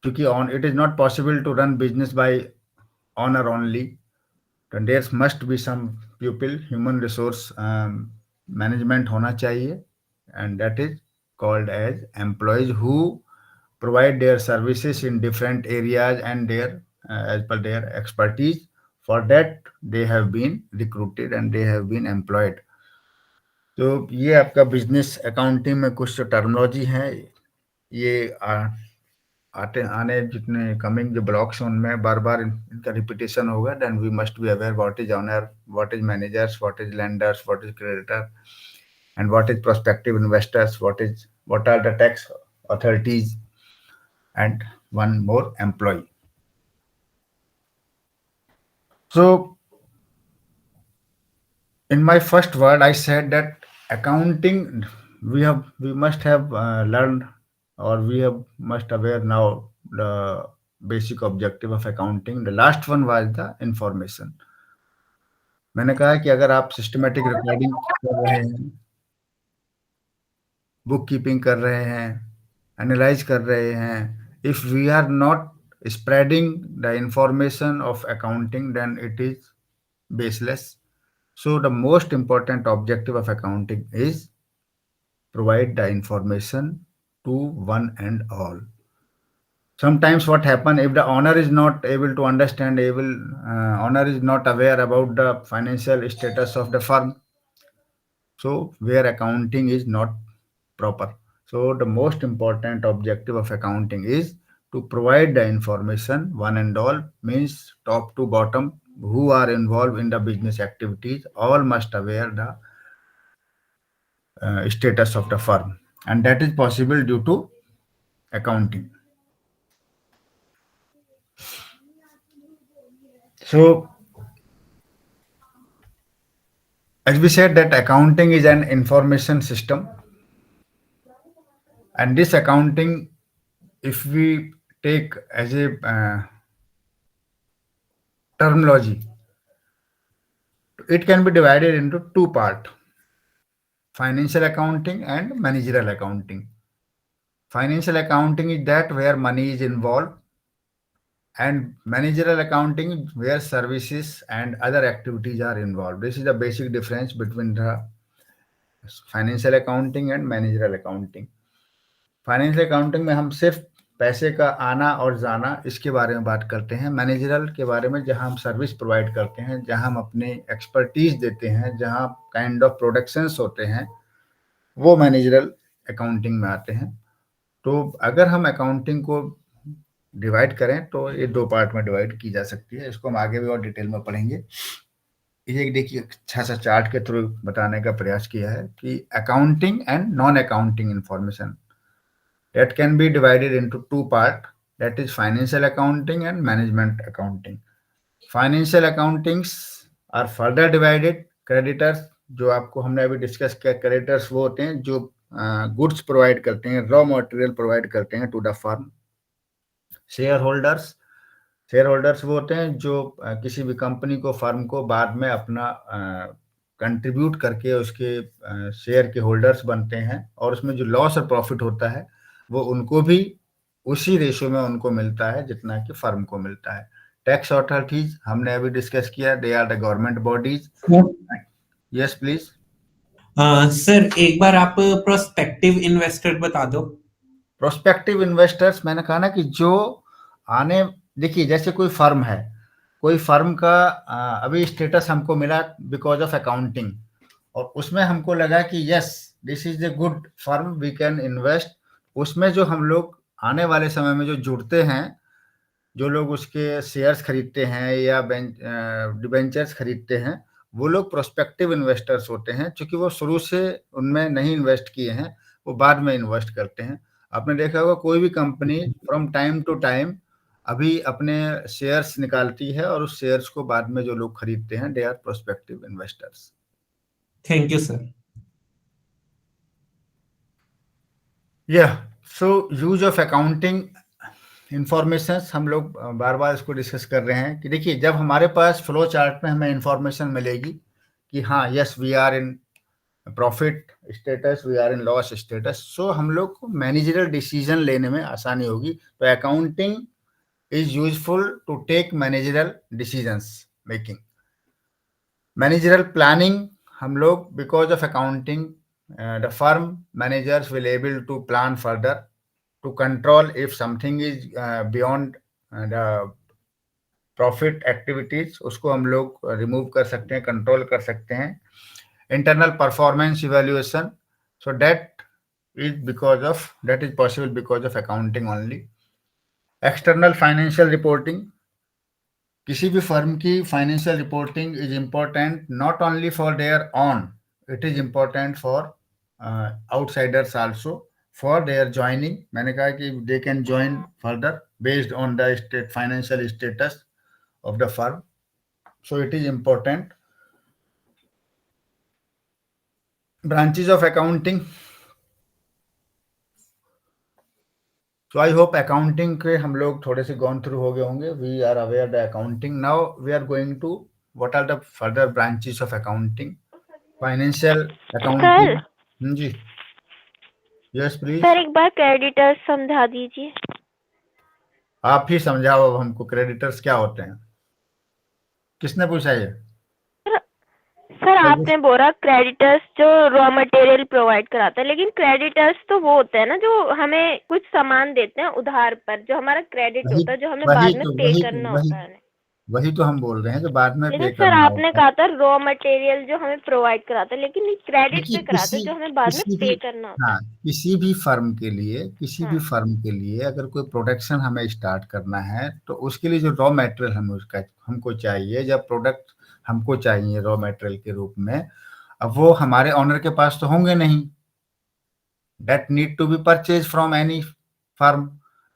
because it is not possible to run business by owner only. Then there must be some pupil, human resource management होना चाहिए, and that is called as employees who provide their services in different areas and their as per their expertise. For that they have been recruited and they have been employed. तो ये आपका business accounting में कुछ terminology है, ये आने जितने coming जो ब्लॉक्स हैं उनमें बार बार इनका रिपीटेशन होगा। Then we must be aware what is owner, what is managers, what is lenders, what is creditor, and what is prospective investors, what are the tax authorities, and one more employee. So in my first word I said that accounting we must have learned, or must aware now the basic objective of accounting. The last one was the information. मैंने कहा कि अगर आप systematic recording कर रहे हैं, book keeping कर रहे हैं, एनालाइज कर रहे हैं, if we are not spreading the information of accounting, then it is baseless. So the most important objective of accounting is provide the information to one and all. Sometimes what happen, if the owner is not able to understand, owner is not aware about the financial status of the firm, so where accounting is not proper. So the most important objective of accounting is to provide the information one and all, means top to bottom, who are involved in the business activities, all must aware the status of the firm, and that is possible due to accounting. So as we said that accounting is an information system, and this accounting, if we take as a terminology, it can be divided into two parts: financial accounting and managerial accounting. Financial accounting is that where money is involved, and managerial accounting where services and other activities are involved. This is the basic difference between the financial accounting and managerial accounting. Financial accounting में हम सिर्फ पैसे का आना और जाना इसके बारे में बात करते हैं. मैनेजरल के बारे में जहां हम सर्विस प्रोवाइड करते हैं, जहां हम अपने एक्सपर्टीज देते हैं, जहां काइंड ऑफ प्रोडक्शंस होते हैं, वो मैनेजरल अकाउंटिंग में आते हैं. तो अगर हम अकाउंटिंग को डिवाइड करें तो ये दो पार्ट में डिवाइड की जा सकती है. इसको हम आगे भी और डिटेल में पढ़ेंगे. ये देखिए अच्छा सा चार्ट के थ्रू बताने का प्रयास किया है कि accounting and non accounting information that can be divided into two parts, that is financial accounting and management accounting. Financial accountings are further divided. Creditors, जो आपको हमने अभी डिस्कस किया, creditors वो होते हैं जो गुड्स प्रोवाइड करते हैं, रॉ मटेरियल प्रोवाइड करते हैं टू द फर्म. शेयरहोल्डर्स वो होते हैं जो किसी भी कंपनी को, फर्म को बाद में अपना कंट्रीब्यूट करके उसके शेयर के होल्डर्स बनते हैं, और उसमें जो लॉस और प्रॉफिट होता है वो उनको भी उसी रेशो में उनको मिलता है जितना कि फर्म को मिलता है. टैक्स अथॉरिटीज हमने अभी डिस्कस किया, they are the government bodies. Yes please. Sir एक बार आप प्रोस्पेक्टिव इन्वेस्टर बता दो. प्रोस्पेक्टिव इन्वेस्टर्स मैंने कहा ना कि जो आने, देखिए जैसे कोई फर्म है, कोई फर्म का अभी स्टेटस हमको मिला बिकॉज ऑफ अकाउंटिंग, और उसमें हमको लगा कि yes this is a good firm, we can invest. उसमें जो हम लोग आने वाले समय में जो जुड़ते हैं, जो लोग उसके शेयर्स खरीदते हैं या डिबेंचर्स खरीदते हैं, वो लोग प्रोस्पेक्टिव इन्वेस्टर्स होते हैं. क्योंकि वो शुरू से उनमें नहीं इन्वेस्ट किए हैं, वो बाद में इन्वेस्ट करते हैं. आपने देखा होगा कोई भी company from time to time अभी अपने शेयर्स निकालती है, और उस शेयर्स को बाद में जो लोग खरीदते हैं, they are prospective investors. Thank you sir. So use of accounting information हम लोग बार बार इसको डिस्कस कर रहे हैं कि देखिए जब हमारे पास फ्लो चार्ट में हमें इंफॉर्मेशन मिलेगी कि हाँ yes we are in profit status, we are in loss status, so हम लोग को मैनेजरियल डिसीजन लेने में आसानी होगी. तो accounting is useful to take managerial decisions making. Managerial planning हम लोग because of accounting the firm managers will able to plan further to control if something is beyond the profit activities, उसको हम लोग remove कर सकते हैं, control कर सकते हैं. Internal performance evaluation, so that is possible because of accounting only. External financial reporting, किसी भी फर्म की financial reporting is important not only for their on, it is important for outsiders also for their joining. मैंने कहा कि they can join further based on the financial status of the firm, so it is important. Branches of accounting, so I hope accounting के हम लोग थोड़े से gone through हो गए होंगे. We are aware the accounting. Now we are going to what are the further branches of accounting. Financial accounting. जी yes please. Sir एक बार क्रेडिटर्स समझा दीजिए. आप ही समझाओ अब हमको क्रेडिटर्स क्या होते हैं. किसने पूछा ये? सर आपने बोला क्रेडिटर्स जो रॉ मटेरियल प्रोवाइड कराता है, लेकिन क्रेडिटर्स तो वो होते हैं ना जो हमें कुछ सामान देते हैं उधार पर, जो हमारा क्रेडिट वही होता है, जो हमें वही बाद में तो पे वही करना वही होता है। वही तो हम बोल रहे हैं कि बाद में लेकिन पे सर करना आपने होता है। कहा था रॉ मटेरियल जो हमें प्रोवाइड कराता है, लेकिन ये क्रेडिट देखिए पे कराता है जो हमें बाद में किसी पे भी करना होता हाँ है। किसी भी फर्म के लिए अगर कोई प्रोडक्शन हमें स्टार्ट करना है तो उसके लिए जो रॉ मटेरियल हमको चाहिए, जब प्रोडक्ट हमको चाहिए रॉ मटेरियल के रूप में, अब वो हमारे ऑनर के पास तो होंगे नहीं, that need to be purchase from any firm.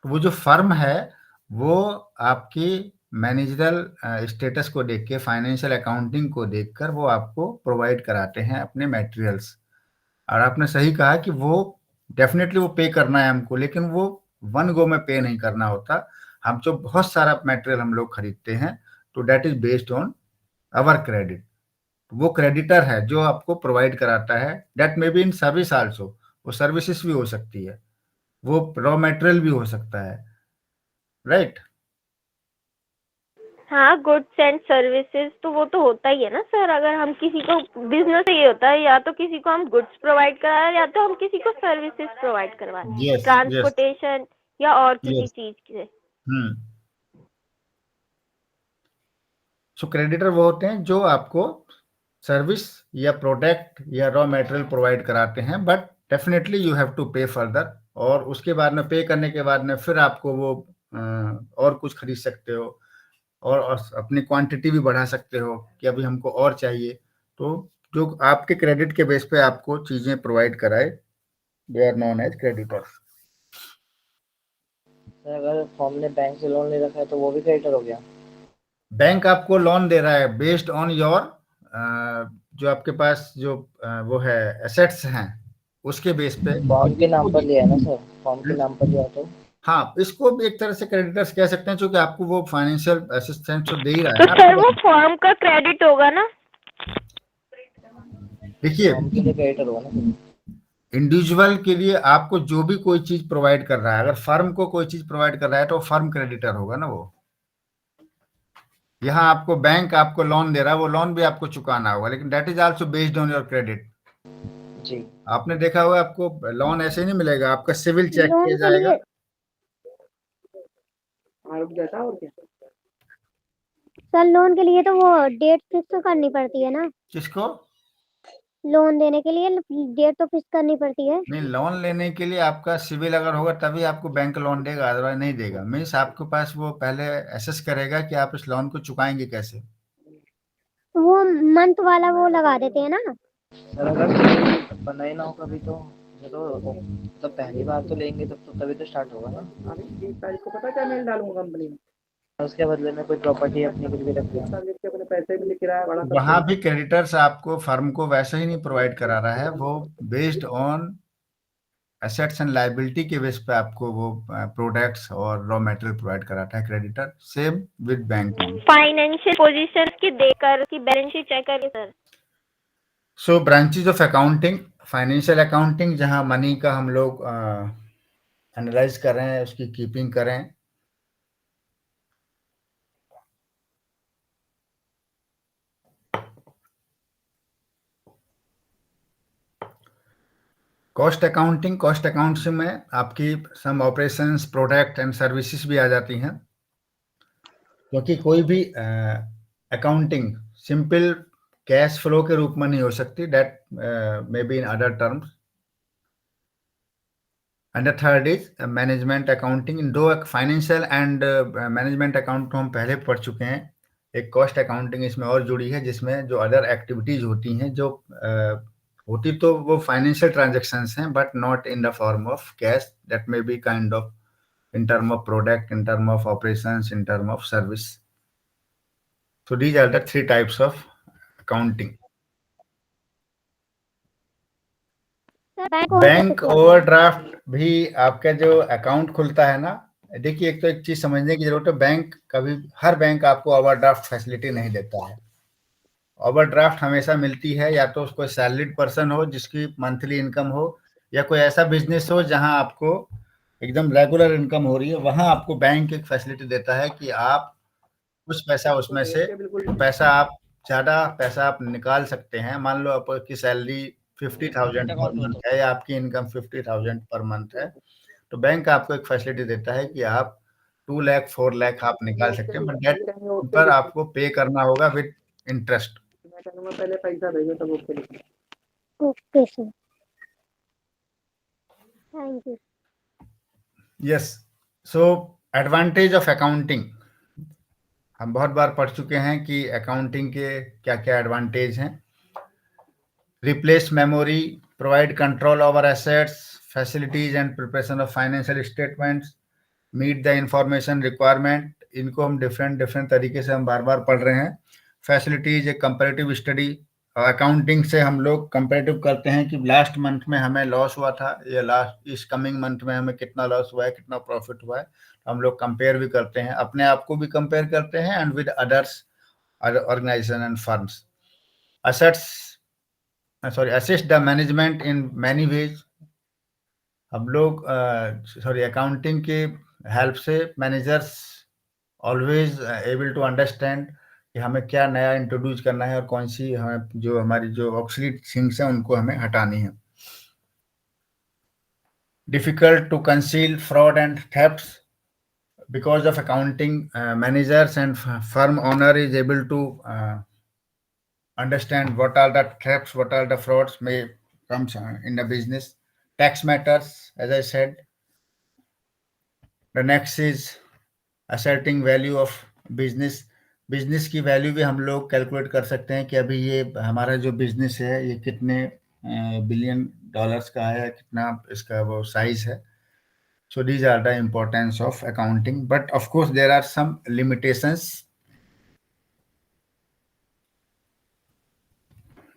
तो वो जो फर्म है वो आपकी मैनेजरल स्टेटस को देख के, फाइनेंशियल अकाउंटिंग को देखकर वो आपको प्रोवाइड कराते हैं अपने मटेरियल्स। और आपने सही कहा कि वो डेफिनेटली वो पे करना है हमको, लेकिन वो वन गो में पे नहीं करना होता। हम जो बहुत सारा मटेरियल हम लोग खरीदते हैं तो that is based on our credit. वो क्रेडिटर है जो आपको प्रोवाइड कराता है, that may be in service also, वो सर्विसेज भी हो सकती है, वो रॉ मटेरियल भी हो सकता है, राइट? हाँ, गुड्स एंड सर्विसेज तो वो तो होता ही है ना सर। अगर हम किसी को बिजनेस ये होता है, या तो किसी को हम गुड्स प्रोवाइड करा रहे हैं, या तो हम किसी को सर्विसेज प्रोवाइड करवा रहे हैं, यस यस ट्रांसपोर्टेशन या और किसी यस चीज के। सो क्रेडिटर वो होते हैं जो आपको सर्विस या प्रोडक्ट या रॉ मटेरियल प्रोवाइड कराते हैं, but definitely you have to pay further. और उसके बाद में पे करने के बाद में फिर आपको वो और कुछ खरीद सकते हो, और अपनी क्वांटिटी भी बढ़ा सकते हो कि अभी हमको और चाहिए। तो जो आपके क्रेडिट के बेस पे आपको चीजें प्रोवाइड कराए, they are known as creditors. Sir अगर फॉर्म ने बैंक से लोन ले रखा है तो वो भी क्रेडिटर हो गया? बैंक आपको लोन दे रहा है बेस्ड ऑन योर जो आपके पास जो वो है एसेट्स हैं उसके बेस पे। फॉर्म के नाम पर लिया है ना सर, फॉर्म के नाम पर लिया तो? हाँ, इसको भी एक तरह से क्रेडिटर्स कह सकते हैं, क्योंकि आपको वो फाइनेंशियल असिस्टेंस तो दे ही रहा तो है ना सर वो आपको। फॉर्म का क्रेडिट होगा ना? देखिए, फॉर्म के लिए क्रेडिटर होगा ना सर? इंडिविजुअल के लिए आपको जो भी कोई चीज प्रोवाइड कर रहा है, अगर फर्म को कोई चीज प्रोवाइड कर रहा है तो फर्म क्रेडिटर होगा ना वो। यहाँ आपको बैंक आपको लोन दे रहा है, वो लोन भी आपको चुकाना होगा, लेकिन that is also based on your credit. जी। आपने देखा होगा आपको लोन ऐसे नहीं मिलेगा, आपका सिविल चेक लोन किया के जाएगा। लिए सर, लोन के लिए तो वो डेट फिक्स करनी पड़ती है ना? किसको? लोन देने के लिए डेट तो फिक्स करनी पड़ती है। नहीं, लोन लेने के लिए आपका सिविल अगर होगा तभी आपको बैंक लोन देगा, अदरवाइज नहीं देगा। मीन्स आपके पास वो पहले असेस करेगा कि आप इस लोन को चुकाएंगे कैसे। वो मंथ वाला वो लगा देते हैं ना? सर अगर सिविल बना ही ना हो कभी तो ये तो पहली बार तो लेंगे तब तो तभी तो स्टार्ट होगा ना। अभी 30 तारीख को पता क्या मेल डालूंगा कंपनी में, उसके बदले में कोई प्रॉपर्टी अपनी गिरवी रख दिया, अपने पैसे भी किराया बड़ा। वहां भी क्रेडिटर्स आपको फर्म को वैसे ही नहीं प्रोवाइड करा रहा है, वो based on assets and liability के बेस पे आपको वो प्रोडक्ट्स और रॉ मटेरियल प्रोवाइड कराता है creditor. Same with bank. Financial position की देकर की बैलेंस शीट चेक करें sir. So branches of accounting, financial accounting, जहां मनी का हम लोग एनालाइज कर रहे हैं, उसकी कीपिंग करें। कॉस्ट अकाउंटिंग, कॉस्ट अकाउंट्स में आपकी सम ऑपरेशंस, प्रोडक्ट एंड सर्विसेज भी आ जाती हैं, क्योंकि कोई भी अकाउंटिंग सिंपल कैश फ्लो के रूप में नहीं हो सकती, that may be in other terms. And the third is management accounting. इन दो फाइनेंशियल एंड मैनेजमेंट अकाउंट हम पहले पढ़ चुके हैं, एक कॉस्ट अकाउंटिंग इसमें और जुड़ी है, जिसमें जो अदर एक्टिविटीज होती हैं जो होती तो वो फाइनेंशियल ट्रांजैक्शंस हैं, but not in the form of cash, that may be kind of in term of product, in term of operations, in term of service. So these are the three types of accounting. Bank overdraft भी आपका जो account खुलता है ना, देखिए एक तो एक चीज समझने की जरूरत है, बैंक कभी हर बैंक आपको ओवरड्राफ्ट फैसिलिटी नहीं देता है। ओवरड्राफ्ट हमेशा मिलती है या तो कोई सैलरीड पर्सन हो जिसकी मंथली इनकम हो, या कोई ऐसा बिजनेस हो जहां आपको एकदम रेगुलर इनकम हो रही है, वहां आपको बैंक एक फैसिलिटी देता है कि आप कुछ पैसा उसमें से पैसा आप ज्यादा पैसा आप निकाल सकते हैं। मान लो आपकी सैलरी 50,000 पर मंथ है या आपकी इनकम 50,000 पर मंथ है, तो बैंक आपको एक फैसिलिटी देता है कि आप 2 लाख 4 लाख आप निकाल सकते हैं, बट डेट पर आपको पे करना होगा विद इंटरेस्ट। पहले पैसा भेजो तब okay. Okay sir, thank you. Yes, so advantage of accounting, हम बहुत बार पढ़ चुके हैं कि अकाउंटिंग के क्या क्या एडवांटेज हैं। Replace memory, provide control over assets, facilities and preparation of financial statements, meet the information requirement. इनको हम डिफरेंट तरीके से हम बार बार पढ़ रहे हैं। फैसिलिटीज एक कंपैरेटिव स्टडी, अकाउंटिंग से हम लोग कंपैरेटिव करते हैं कि लास्ट मंथ में हमें लॉस हुआ था या लास्ट इस कमिंग मंथ में हमें कितना लॉस हुआ है, कितना प्रॉफिट हुआ है। हम लोग कंपेयर भी करते हैं, अपने आप को भी कंपेयर करते हैं and with others organisation and firms. Assist the management in many ways. हम लोग अकाउंटिंग के हेल्प से managers always able to understand कि हमें क्या नया इंट्रोड्यूस करना है और कौन सी हमें जो हमारी जो ऑब्सोलीट थिंग्स हैं उनको हमें हटानी है। Difficult to conceal fraud and thefts because of accounting, managers and firm owner is able to understand what are the thefts, what are the frauds may comes in the business. Tax matters, as I said. The next is asserting value of business. Business की value भी हम लोग calculate कर सकते हैं कि अभी ये हमारा जो बिजनेस है ये कितने बिलियन डॉलर्स का है, कितना इसका वो साइज है। So these are the importance of accounting, but of course there are some limitations.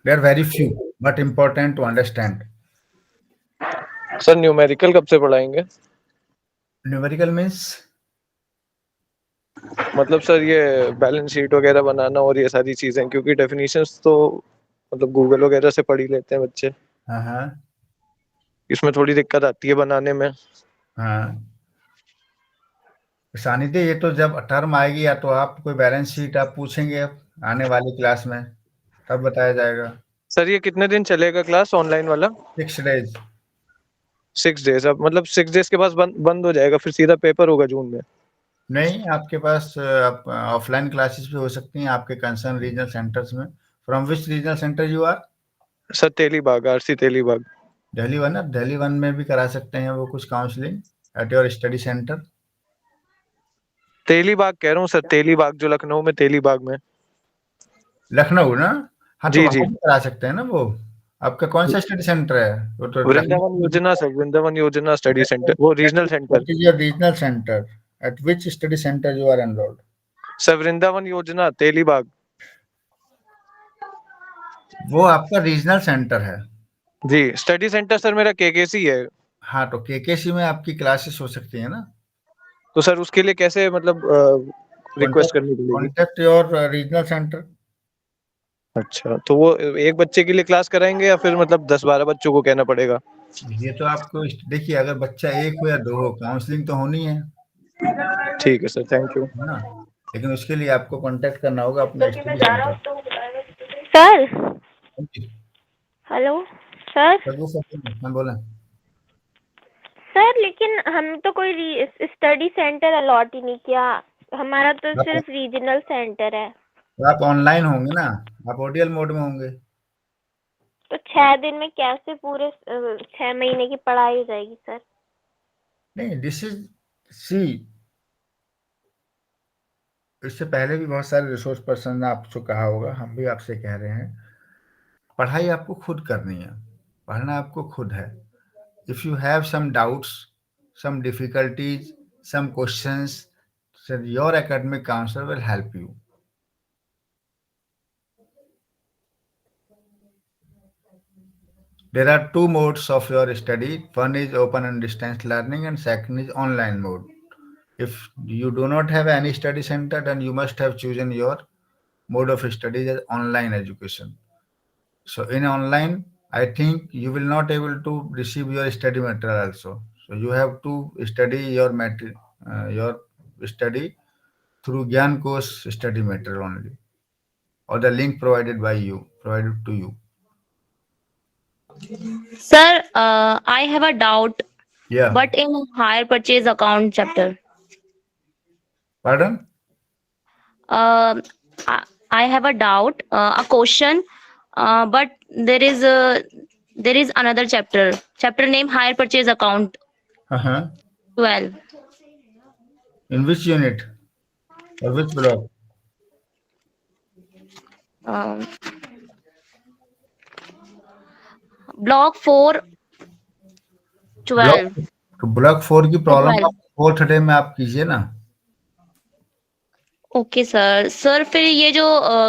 They are very few, but important to understand. Sir numerical कब से पढ़ाएंगे? Numerical means मतलब सर ये बैलेंस शीट वगैरह बनाना और ये सारी चीजें, क्योंकि डेफिनेशंस तो मतलब गूगल वगैरह से पढ़ ही लेते हैं बच्चे। हाँ, इसमें थोड़ी दिक्कत आती है बनाने में। हाँ सानिध्य, ये तो जब टर्म आएगी या तो आप कोई बैलेंस शीट आप पूछेंगे अब आने वाली क्लास में, तब बताया जाएगा। सर ये कितने दिन चलेगा क्लास ऑनलाइन वाला? 6 days। 6 डेज। अब मतलब 6 डेज के बाद बंद हो जाएगा, फिर सीधा पेपर होगा जून में? नहीं, आपके पास ऑफलाइन क्लासेस भी हो सकती हैं आपके कंसर्न रीजनल सेंटर्स में। From which regional centre you are? Sir Telibagh, RC Telibagh. Delhi one, अब दिल्ली वन में भी करा सकते हैं वो कुछ counselling at your study centre. Telibagh कह रहा हूँ सर, तेलीबाग जो लखनऊ में, तेलीबाग में। लखनऊ ना? हाँ जी तो जी वहाँ भी करा सकते हैं ना वो। आपका कौन सा स्टडी सेंटर है? वो तो वृंदावन योजना सर, वृंदावन योजना स्टडी सेंटर, वो regional centre. What is your regional center? At which study center you are enrolled? Sir Vrindavan योजना तेलीबाग। वो आपका रीजनल सेंटर है। जी, स्टडी सेंटर सर मेरा KKC है। हाँ तो KKC में आपकी क्लासेस हो सकती है ना? तो सर उसके लिए कैसे मतलब रिक्वेस्ट करनी पड़ेगी? Contact your regional centre. अच्छा, तो वो एक बच्चे के लिए क्लास कराएंगे या फिर मतलब 10-12 बच्चों को कहना पड़ेगा? ये तो आपको देखिए, अगर बच्चा एक हो या दो हो, काउंसलिंग तो होनी है। ठीक है सर, थैंक यू। है ना? लेकिन उसके लिए आपको कांटेक्ट करना होगा अपना study centre. Sir hello sir. मैं बोला सर लेकिन हम तो कोई स्टडी सेंटर अलॉट ही नहीं किया, हमारा तो सिर्फ रीजनल सेंटर है। तो आप ऑनलाइन होंगे ना, आप ओडीएल मोड में होंगे। तो 6 दिन में कैसे पूरे 6 महीने की पढ़ाई हो जाएगी सर? नहीं, दिस इज सी, इससे पहले भी बहुत सारे रिसोर्स पर्सन ने आपको कहा होगा, हम भी आपसे कह रहे हैं, पढ़ाई आपको खुद करनी है, पढ़ना आपको खुद है। If you have some doubts, some difficulties, some questions, your academic counsellor will help you. There are 2 modes of your study. One is open and distance learning and second is online mode. If you do not have any study center, then you must have chosen your mode of study as online education. So in online, I think you will not able to receive your study material also. So you have to study your study through Gyan course study material only. or the link provided to you? Sir, I have a doubt, Yeah. but in hire purchase account chapter, Pardon? uh, I have a doubt, a question, but there is another chapter name hire purchase account Uh-huh. 12. In which unit or which block? Um, block 4 block 12 तो block 4 की to problem 12. आप fourth day में आप कीजिए ना। Okay sir फिर ये जो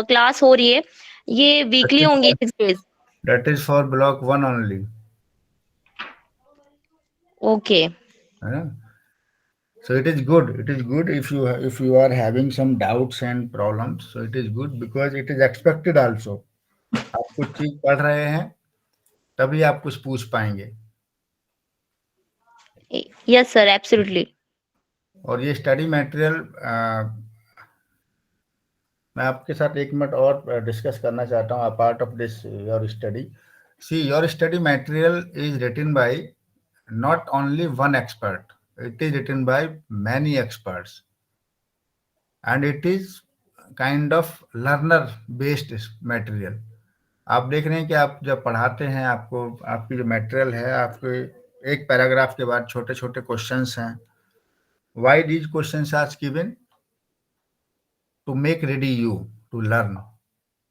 क्लास हो रही है ये वीकली होंगी 6 days? That is for block 1 only. Okay So it is good. It is good if you are having some doubts and problems. So it is good because it is expected also. आप कुछ चीज पढ़ रहे हैं तभी आप कुछ पूछ पाएंगे। Yes sir absolutely. और ये स्टडी मटेरियल मैं आपके साथ 1 मिनट और डिस्कस करना चाहता हूँ apart of this your study. See your study material is written by not only one expert, it is written by many experts and it is kind of learner based material. आप देख रहे हैं कि आप जब पढ़ाते हैं आपको आपकी जो मटेरियल है आपके एक पैराग्राफ के बाद छोटे छोटे क्वेश्चंस हैं। why these questions are given? to make ready you to learn.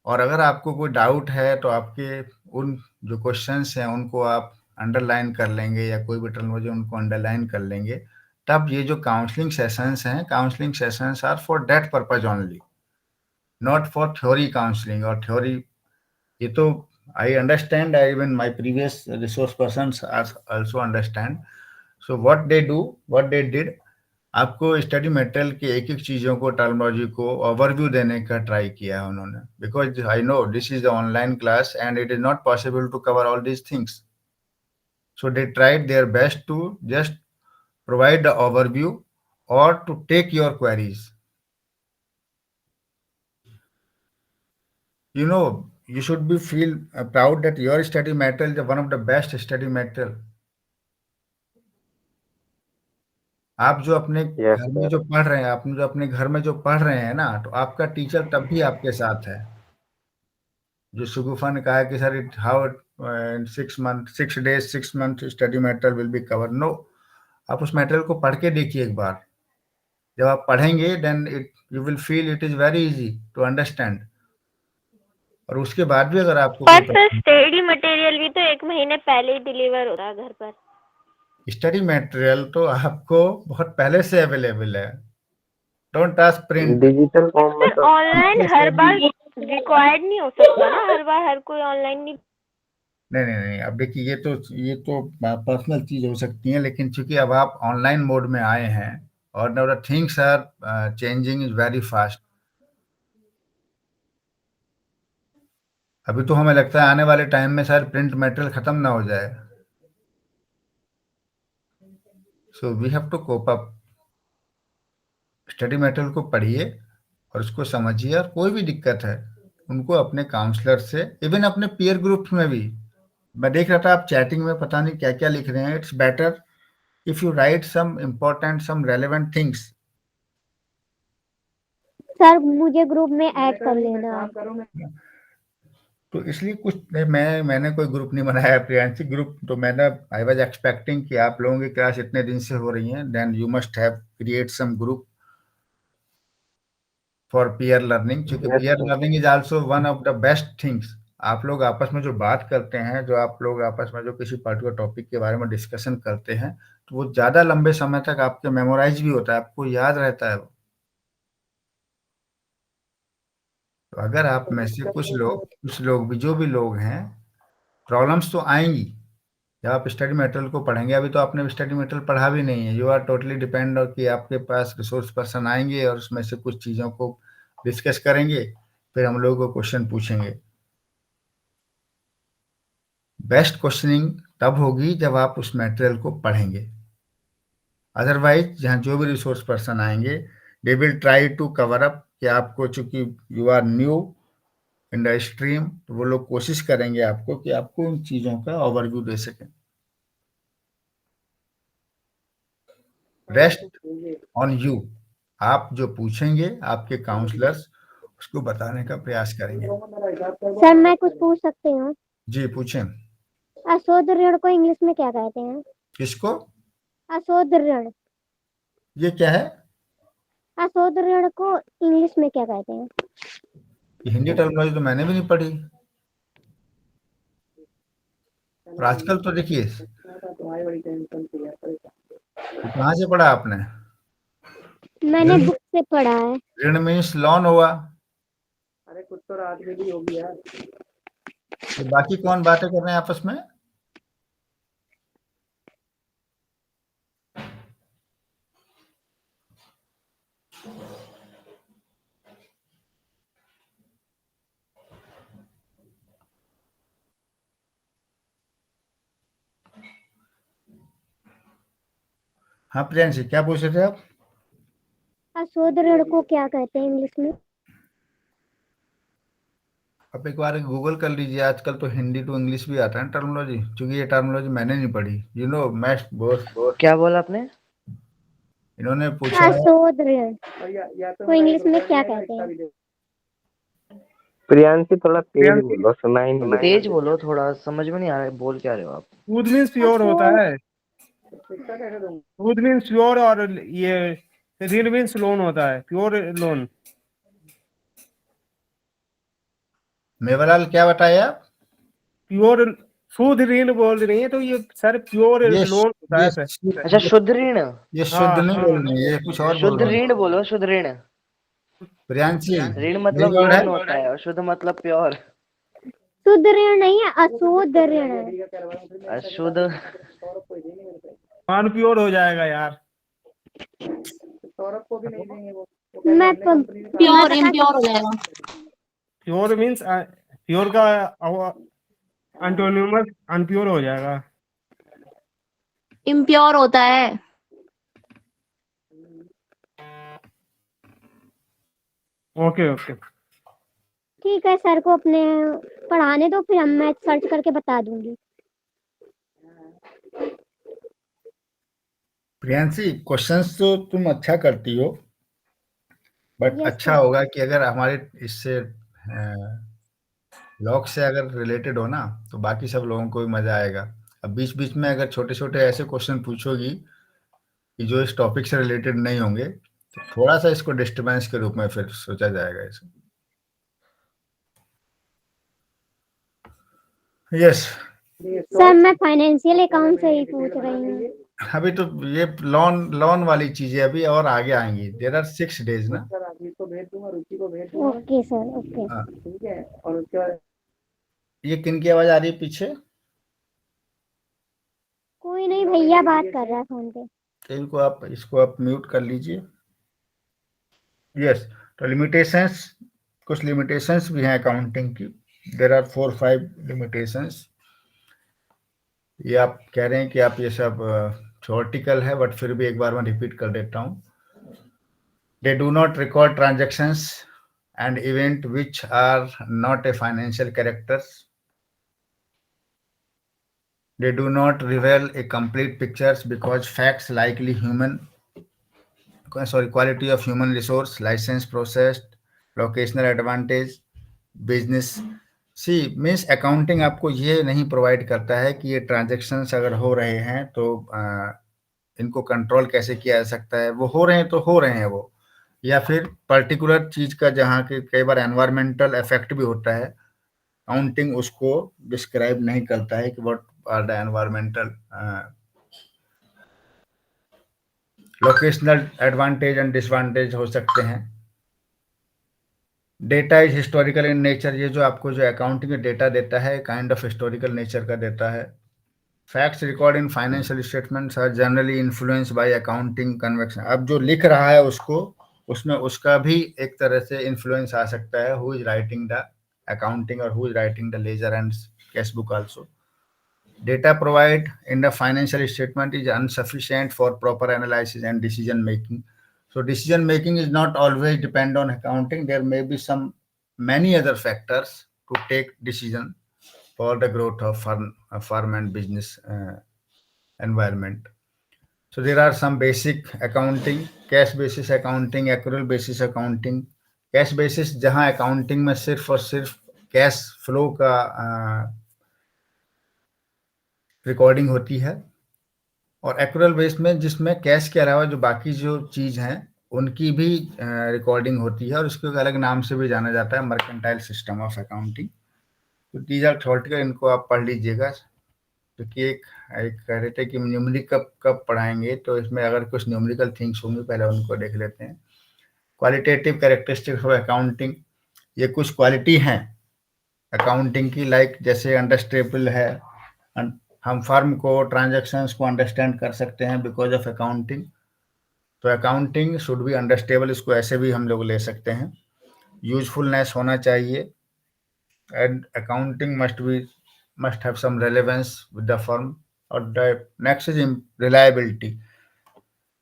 और अगर आपको कोई डाउट है तो आपके उन जो क्वेश्चंस हैं उनको आप अंडरलाइन कर लेंगे या कोई भी टर्मिनोलॉजी उनको अंडरलाइन कर लेंगे, तब ये जो काउंसलिंग सेशंस हैं, counselling sessions are for that purpose only, not for theory counselling. और थ्योरी ये तो I understand, I even my previous resource persons also understand. So what they did, आपको स्टडी मटेरियल की एक एक चीजों को टर्मिनोलॉजी को ओवरव्यू देने का ट्राई किया है उन्होंने, because I know this is the online class and it is not possible to cover all these things. So they tried their best to just provide the overview और to take your queries. You know, you should be feel proud that your study material is one of the best study material. आप जो अपने घर में जो पढ़ रहे हैं, आप जो अपने घर में जो पढ़ रहे हैं ना, तो आपका टीचर तब भी आपके साथ है। जो सुगुफा ने कहा कि sir it how 6 days 6 month study material will be cover. No, आप उस मटेरियल को पढ़ के देखिए एक बार। जब आप पढ़ेंगे then you will feel it is very easy to understand. और उसके बाद भी अगर आपको पर सर स्टडी मटेरियल भी तो 1 महीने पहले ही डिलीवर हो रहा है घर पर। स्टडी मटेरियल तो आपको बहुत पहले से अवेलेबल है। Don't task print digital form में तो ऑनलाइन हर बार रिक्वायर्ड नहीं हो सकता ना, हर बार हर कोई ऑनलाइन नहीं। नहीं, अब देखिए ये तो पर्सनल चीज हो सकती है, लेकिन चूंकि अब आप ऑनलाइन मोड में आए हैं और now the things are changing is very fast. अभी तो हमें लगता है आने वाले टाइम में शायद प्रिंट मटेरियल खत्म ना हो जाए। So we have to cope up. Study material को पढ़िए और उसको समझिए, और कोई भी दिक्कत है उनको अपने काउंसलर से, इवन अपने पीयर ग्रुप्स में भी। मैं देख रहा था आप चैटिंग में पता नहीं क्या क्या लिख रहे हैं। It's better if you write some important some relevant things. Sir मुझे ग्रुप में ऐड कर लेना। तो इसलिए कुछ मैंने कोई ग्रुप नहीं बनाया प्रियांशी। ग्रुप तो मैंने आई वाज एक्सपेक्टिंग कि आप लोगों की क्लास इतने दिन से हो रही है, then you must have create some group for peer learning, क्योंकि peer learning is also one of the best things. आप लोग आपस में जो बात करते हैं, जो आप लोग आपस में जो किसी पर्टिकुलर टॉपिक के बारे में डिस्कशन करते हैं, तो वो ज्यादा लंबे समय तक आपके मेमोराइज भी होता है, आपको याद रहता है। तो अगर आप में से कुछ लोग भी, जो भी लोग हैं, प्रॉब्लम्स तो आएंगी जब आप स्टडी मटेरियल को पढ़ेंगे। अभी तो आपने स्टडी मटेरियल पढ़ा भी नहीं है, यू आर टोटली डिपेंड कि आपके पास रिसोर्स पर्सन आएंगे और उसमें से कुछ चीज़ों को डिस्कस करेंगे, फिर हम लोग को क्वेश्चन पूछेंगे। बेस्ट क्वेश्चनिंग तब होगी जब आप उस मटेरियल को पढ़ेंगे। अदरवाइज जहाँ जो भी रिसोर्स पर्सन आएंगे, they will try to cover up कि आपको, चूंकि you are new in the stream, तो वो लोग कोशिश करेंगे आपको कि आपको उन चीजों का ओवरव्यू दे सकें। रेस्ट ऑन यू, आप जो पूछेंगे आपके काउंसलर्स उसको बताने का प्रयास करेंगे। सर मैं कुछ पूछ सकती हूँ? जी पूछें। अशुद्ध ऋण को इंग्लिश में क्या कहते हैं? किसको? अशुद्ध ऋण। ये क्या है? अशुद्ध ऋण को इंग्लिश में क्या कहते हैं? ये हिंदी टर्मिनोलॉजी तो मैंने भी नहीं पढ़ी। और आजकल तो देखिए, कहाँ से पढ़ा आपने? मैंने बुक से पढ़ा है। ऋण मीन्स लोन हुआ। अरे कुछ तो रात में भी होगी यार। तो बाकी कौन बातें कर रहे हैं आपस में? हाँ प्रियांशी, क्या पूछ रहे थे आप? अशुद्ध ऋण को क्या कहते हैं इंग्लिश में? आप एक बार गूगल कर लीजिए, आजकल तो हिंदी टू इंग्लिश भी आता है टर्मिनोलॉजी, क्योंकि ये टर्मिनोलॉजी मैंने नहीं पढ़ी। यू नो मैं क्या बोला आपने? इन्होंने पूछा है अशुद्ध ऋण को इंग्लिश में क्या कहते हैं? प्रियांशी थोड़ा तेज बोलो, सुना ही नहीं। तेज बोलो थोड़ा, समझ में नहीं आ रहा है बोल क्या रहे हो आप। दूध मीन्स प्योर होता है, दूध मीन्स प्योर, और ये ऋण मीन्स लोन होता है, प्योर लोन। मेवालाल क्या बताए आप? प्योर शुद्ध ऋण बोल रही है, तो ये सर प्योर ये लोन होता है सर। अच्छा शुद्ध ऋण। ये शुद्ध नहीं बोल रहे हैं, ये कुछ और बोल शुद्ध रहे हैं। ऋण बोलो, शुद्ध ऋण। प्रियांशी ऋण मतलब लोन होता है और शुद्ध मतलब प्योर। शुद्ध ऋण नहीं है, अशुद्ध ऋण है। अशुद्ध प्योर हो जाएगा यार। मैं प्योर इम्प्योर हो जाएगा। प्योर मीन्स प्योर का एंटोनिमस अनप्योर हो जाएगा। इम्प्योर होता है। ओके ओके ठीक है, सर को अपने पढ़ाने दो, फिर मैं सर्च करके बता दूंगी। प्रियांशी, क्वेश्चंस तो तुम अच्छा करती हो, बट Yes, अच्छा sir. होगा कि अगर हमारे इससे लॉक से अगर रिलेटेड हो ना, तो बाकी सब लोगों को भी मजा आएगा। अब बीच बीच में अगर छोटे छोटे ऐसे क्वेश्चन पूछोगी कि जो इस टॉपिक से रिलेटेड नहीं होंगे, तो थोड़ा सा इसको डिस्टर्बेंस के रूप में फिर सोचा जाएगा इसे। यस सर मैं फाइनेंशियल अकाउंट से ही पूछ रही हूँ। अभी तो ये लोन वाली चीजें अभी और आगे आएंगी। देयर आर 6 डेज ना। Okay sir, okay. हाँ। ठीक है, और उसके बाद ये किन की आवाज आ रही है पीछे? कोई नहीं, भैया बात कर रहा है फोन पे। तो इसको आप म्यूट कर लीजिए। यस, तो लिमिटेशंस, कुछ लिमिटेशंस भी हैं अकाउंटिंग की। There are 4-5 limitations. ये आप कह रहे हैं कि आप ये सब थ्योरेटिकल है, बट फिर भी एक बार मैं रिपीट कर देता हूँ। They do not record transactions and event which are not a financial characters. They do not reveal a complete pictures because facts likely quality of human resource, license processed, locational advantage, business. See, means accounting आपको ये नहीं provide करता है कि ये transactions अगर हो रहे हैं तो इनको कंट्रोल कैसे किया जा सकता है। वो हो रहे हैं तो हो रहे हैं वो, या फिर पर्टिकुलर चीज का जहाँ के कई बार एनवायरमेंटल इफेक्ट भी होता है, काउंटिंग उसको डिस्क्राइब नहीं करता है कि what are the environmental locational advantage and disadvantage हो सकते हैं। Data is historical in nature. ये जो आपको जो अकाउंटिंग डेटा देता है काइंड ऑफ हिस्टोरिकल नेचर का देता है। Facts record in financial statements are generally influence by accounting convection. अब जो लिख रहा है उसमें उसका भी एक तरह से इन्फ्लुएंस आ सकता है, who is writing the accounting or who is writing the ledger and cash book also. Data provided in the financial statement is insufficient for proper analysis and decision making. So decision making is not always depend on accounting. There may be some many other factors to take decision for the growth of firm and business environment. So there are some basic accounting, cash basis accounting, accrual basis accounting. Cash basis जहां accounting में सिर्फ और सिर्फ cash flow का recording होती है, और accrual base में जिसमें कैश के अलावा जो बाकी जो चीज हैं उनकी भी रिकॉर्डिंग होती है, और उसको एक अलग नाम से भी जाना जाता है, मर्केंटाइल सिस्टम ऑफ अकाउंटिंग। तो दीज आर थ्योरेटिकल, इनको आप पढ़ लीजिएगा, क्योंकि एक कह रहे थे कि न्यूमेरिक कब पढ़ाएंगे, तो इसमें अगर कुछ न्यूमेरिकल थिंग्स होंगे पहले उनको देख लेते हैं। क्वालिटेटिव कैरेक्टरिस्टिक्स ऑफ अकाउंटिंग, ये कुछ क्वालिटी हैं अकाउंटिंग की, लाइक जैसे अंडरस्टैंडेबल है, हम फर्म को ट्रांजैक्शंस को अंडरस्टैंड कर सकते हैं बिकॉज ऑफ अकाउंटिंग। तो अकाउंटिंग शुड बी अंडरस्टैंडेबल, इसको ऐसे भी हम लोग ले सकते हैं। यूजफुलनेस होना चाहिए, and accounting must have some relevance with the firm. और नेक्स्ट इज रिलायबिलिटी,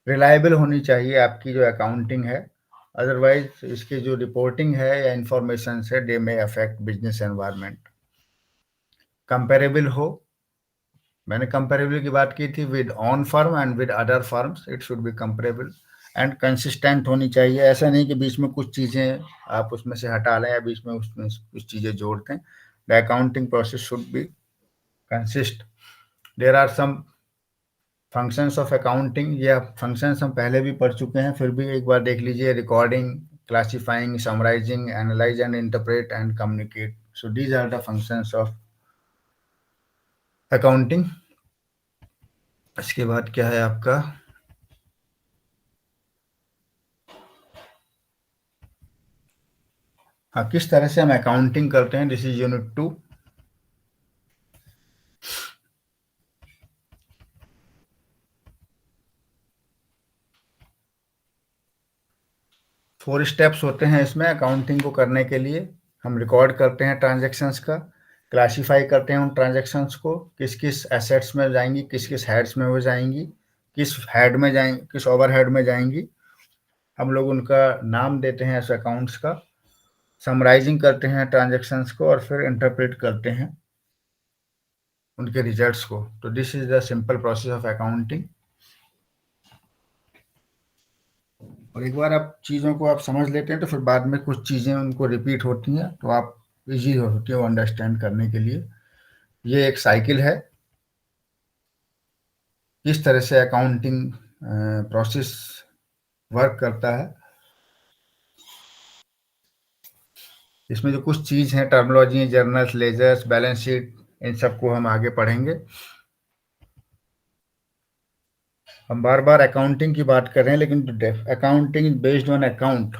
रिलायबल होनी चाहिए आपकी जो अकाउंटिंग है, अदरवाइज इसकी जो रिपोर्टिंग है या इंफॉर्मेशन है दे मे अफेक्ट बिजनेस एनवायरनमेंट। कंपेरेबल हो, मैंने कंपेरेबल की बात की थी with on firm and with other firms, it should be comparable. And consistent होनी चाहिए, ऐसा नहीं कि बीच में कुछ चीजें आप उसमें से हटा लें या बीच में उसमें कुछ चीजें जोड़ दें। The accounting process should be consist. There are some functions of accounting, ये फंक्शंस हम पहले भी पढ़ चुके हैं, फिर भी एक बार देख लीजिए। Recording, classifying, summarising, analyse and interpret and communicate. So these are the functions of accounting. इसके बाद क्या है आपका, हाँ, किस तरह से हम अकाउंटिंग करते हैं, this is unit 2। Four steps होते हैं इसमें अकाउंटिंग को करने के लिए। हम रिकॉर्ड करते हैं ट्रांजैक्शंस का, क्लासिफाई करते हैं उन ट्रांजैक्शंस को, किस किस एसेट्स में जाएंगी, किस किस हेड्स में वो जाएंगी, किस हेड में जाएंगी, किस ओवरहेड में जाएंगी, हम लोग उनका नाम देते हैं ऐसे अकाउंट्स का। समराइजिंग करते हैं ट्रांजैक्शंस को, और फिर इंटरप्रेट करते हैं उनके रिजल्ट्स को। तो this is the simple process of accounting. और एक बार आप चीज़ों को आप समझ लेते हैं तो फिर बाद में कुछ चीज़ें उनको रिपीट होती हैं, तो आप इजी होती है वो अंडरस्टैंड करने के लिए। ये एक साइकिल है, किस तरह से अकाउंटिंग प्रोसेस वर्क करता है। इसमें जो कुछ चीज़ हैं, terminology, journals, ledgers, balance sheet, इन सबको हम आगे पढ़ेंगे। हम बार बार अकाउंटिंग की बात कर रहे हैं, लेकिन accounting is based on account,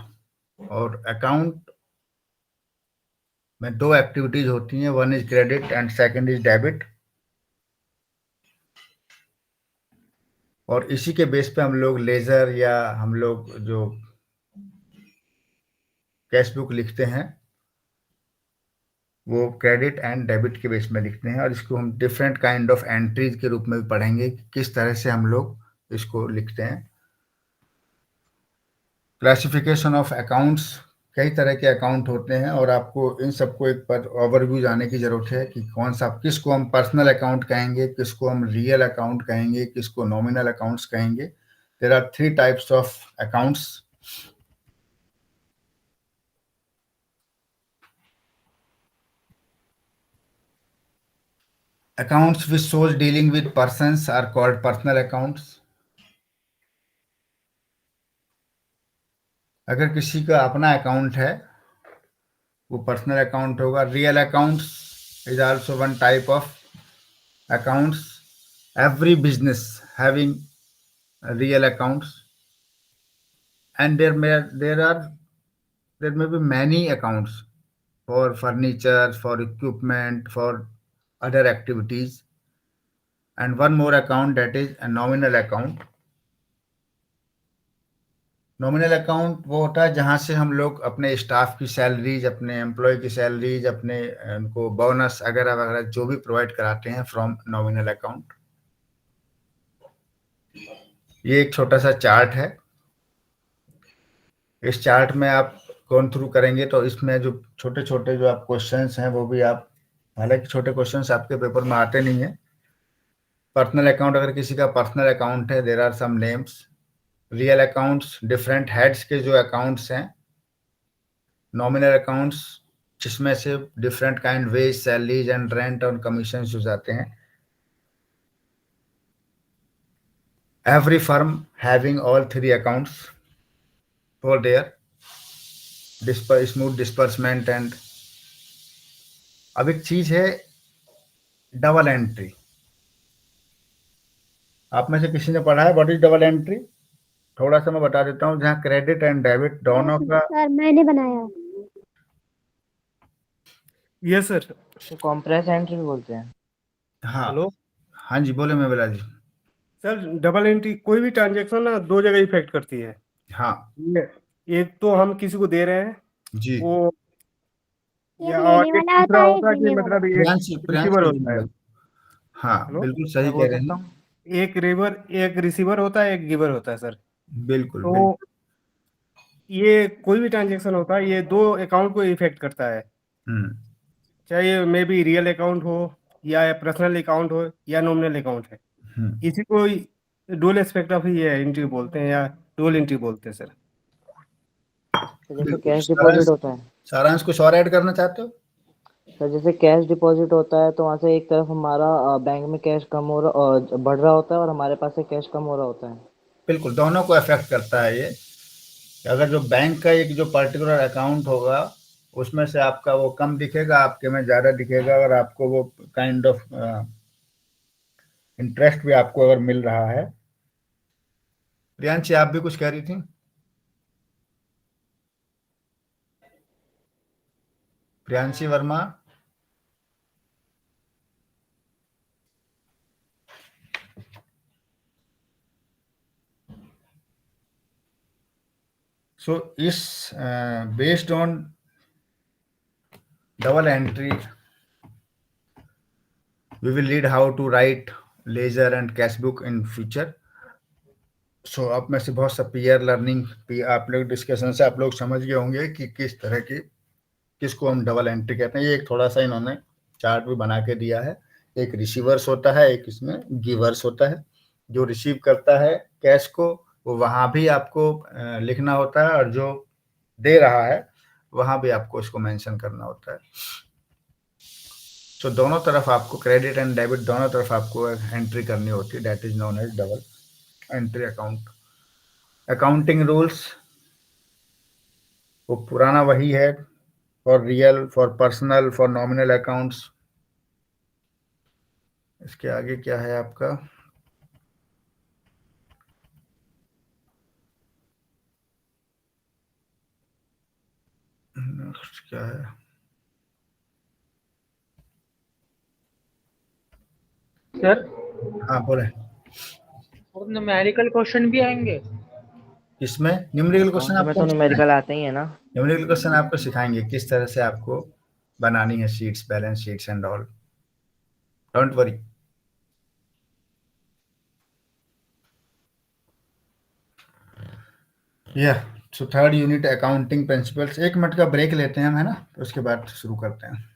और अकाउंट में दो एक्टिविटीज होती हैं, one is credit and second is debit. और इसी के बेस पे हम लोग लेजर या हम लोग जो कैश बुक लिखते हैं वो क्रेडिट एंड डेबिट के बेस में लिखते हैं, और इसको हम डिफरेंट काइंड ऑफ एंट्रीज के रूप में भी पढ़ेंगे कि किस तरह से हम लोग इसको लिखते हैं। क्लासिफिकेशन ऑफ अकाउंट्स, कई तरह के अकाउंट होते हैं, और आपको इन सबको एक पर ओवरव्यू जाने की जरूरत है कि कौन सा, किसको हम पर्सनल अकाउंट कहेंगे, किसको हम रियल अकाउंट कहेंगे, किसको नॉमिनल अकाउंट्स कहेंगे। There are 3 types of accounts. Accounts which shows dealing with persons are called personal accounts. अगर किसी का अपना अकाउंट है वो पर्सनल अकाउंट होगा। Real accounts is also one type of accounts. Every business having real accounts, and there may be many accounts for furniture, for equipment, for other activities, and one more account, that is a nominal account. Nominal account वो होता है जहां से हम लोग अपने staff की salaries, अपने एम्प्लॉय की सैलरीज, अपने उनको बोनस वगैरह वगैरह जो भी प्रोवाइड कराते हैं फ्रॉम नॉमिनल अकाउंट। ये एक छोटा सा चार्ट है। इस चार्ट में आप गोन थ्रू करेंगे तो इसमें जो छोटे छोटे जो आप क्वेश्चंस हैं वो भी आप, हालांकि छोटे क्वेश्चंस आपके पेपर में आते नहीं है। पर्सनल अकाउंट, अगर किसी का पर्सनल अकाउंट है, there are some names. Real accounts, different heads के जो अकाउंट्स हैं। नॉमिनल अकाउंट्स, जिसमें से different kind wages, salaries and rent और कमीशन हो जाते हैं। Every firm having all three accounts for their smooth disbursement end. अब एक चीज है डबल एंट्री। आप में से किसी ने पढ़ा है व्हाट इज डबल एंट्री? थोड़ा सा मैं बता देता हूँ। जहाँ क्रेडिट एंड डेबिट दोनों का, सर मैंने बनाया। Yes sir. तो कॉम्प्रेस एंट्री बोलते हैं। हाँ हेलो हाँ जी, बोले मैं बोला जी। सर, डबल एंट्री कोई भी ट्रांजेक्शन ना दो जगह इफेक्ट करती है। हाँ एक तो हम किसी को दे रहे हैं जी। वो, एक या और लेने एक वाला दूसरा होता है, होता है कि देने वाला। मतलब एक प्रियांशी रिसीवर प्रियांशी होता है। हाँ हेलो, बिल्कुल मैं सही बोल कह रहे सकता हैं। हूँ। एक रिसीवर होता है, एक गिवर होता है सर। बिल्कुल तो बिल्कुल। ये कोई भी ट्रांजेक्शन होता है, ये दो अकाउंट को इफेक्ट करता है। हम्म चाहे ये मे बी रियल अकाउंट हो, या पर्सनल अकाउंट हो, या नॉमिनल अकाउंट है। हम्म। इसी को डुअल एस्पेक्ट ऑफ ये एंट्री बोलते हैं, या डुअल एंट्री बोलते हैं सर। तो जैसे बिल्कुल। कैश डिपॉजिट होता है, सारांश कुछ और ऐड करना चाहते हो? तो जैसे कैश डिपॉजिट होता है तो वहाँ से एक तरफ हमारा बैंक में कैश कम हो रहा और बढ़ रहा होता है, और हमारे पास से कैश कम हो रहा होता है। बिल्कुल, दोनों को अफेक्ट करता है ये। अगर जो बैंक का एक जो पर्टिकुलर अकाउंट होगा उसमें से आपका वो कम दिखेगा, आपके में ज़्यादा दिखेगा। अगर आपको वो काइंड ऑफ इंटरेस्ट भी आपको अगर मिल रहा है। प्रियांशी, आप भी कुछ कह रही थी? प्रियांशी वर्मा। सो इस based on double entry we will read how to write ledger and cash book in future. सो आप में से बहुत सा पीयर लर्निंग आप लोग डिस्कशन से आप लोग समझ गए होंगे कि किस तरह की, किसको हम डबल एंट्री कहते हैं। ये एक थोड़ा सा इन्होंने चार्ट भी बना के दिया है। एक रिसीवर्स होता है, एक इसमें गिवर्स होता है। जो रिसीव करता है कैश को वो वहां भी आपको लिखना होता है, और जो दे रहा है वहां भी आपको इसको मेंशन करना होता है। तो दोनों तरफ आपको क्रेडिट एंड डेबिट दोनों तरफ आपको एंट्री करनी होती है। That is known as double entry account. Accounting rules वो पुराना वही है, for real, for personal, for nominal accounts. इसके आगे क्या है आपका? नेक्स्ट क्या है? सर हाँ बोले। और न्यूमेरिकल क्वेश्चन भी आएंगे? इसमें न्यूमेरिकल क्वेश्चन अकाउंट में आपको तो हम न्यूमेरिकल सिखाएंगे। आते ही है ना। न्यूमेरिकल क्वेश्चन आपको सिखाएंगे किस तरह से आपको बनानी है sheets, balance sheets and all. Don't worry. या so third unit accounting principles. 1 minute का ब्रेक लेते हैं हम, है ना? तो उसके बाद शुरू करते हैं।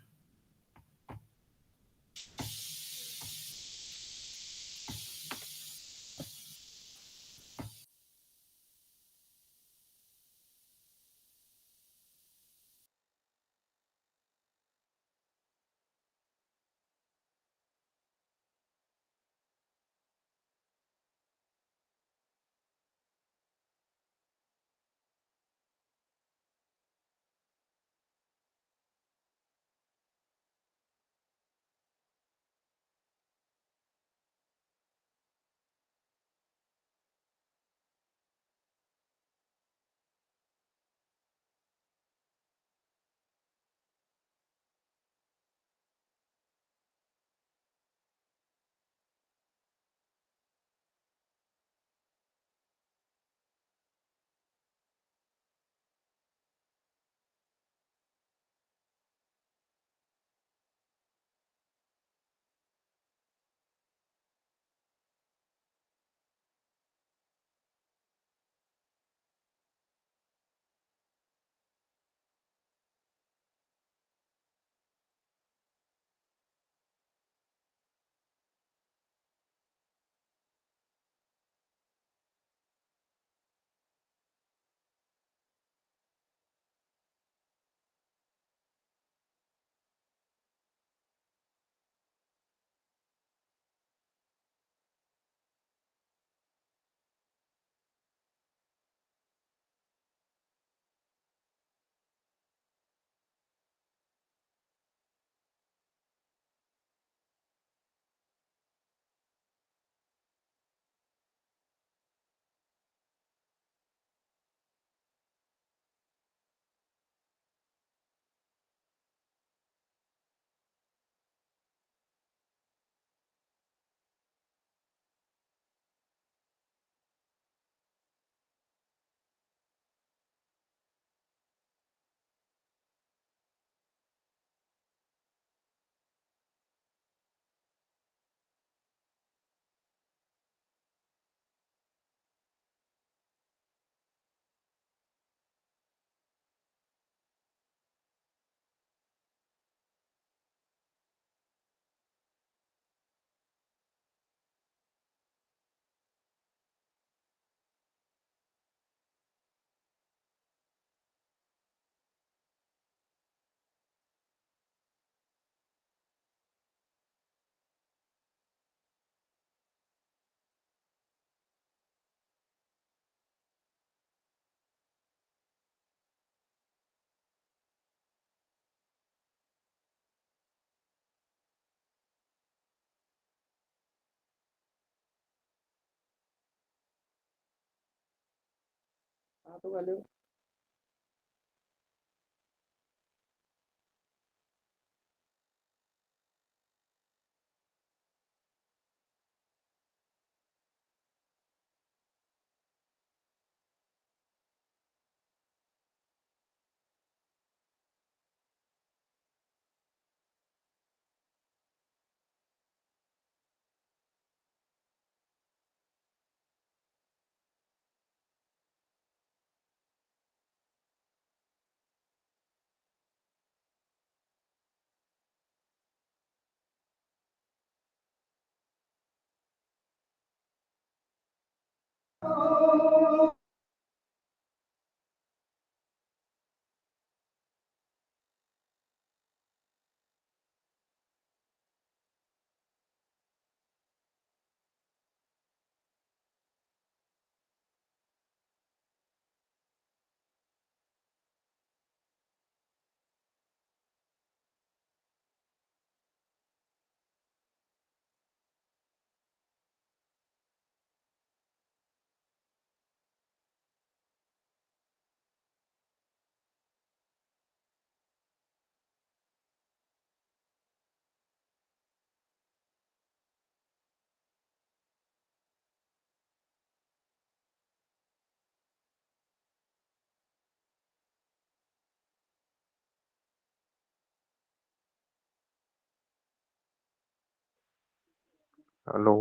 हेलो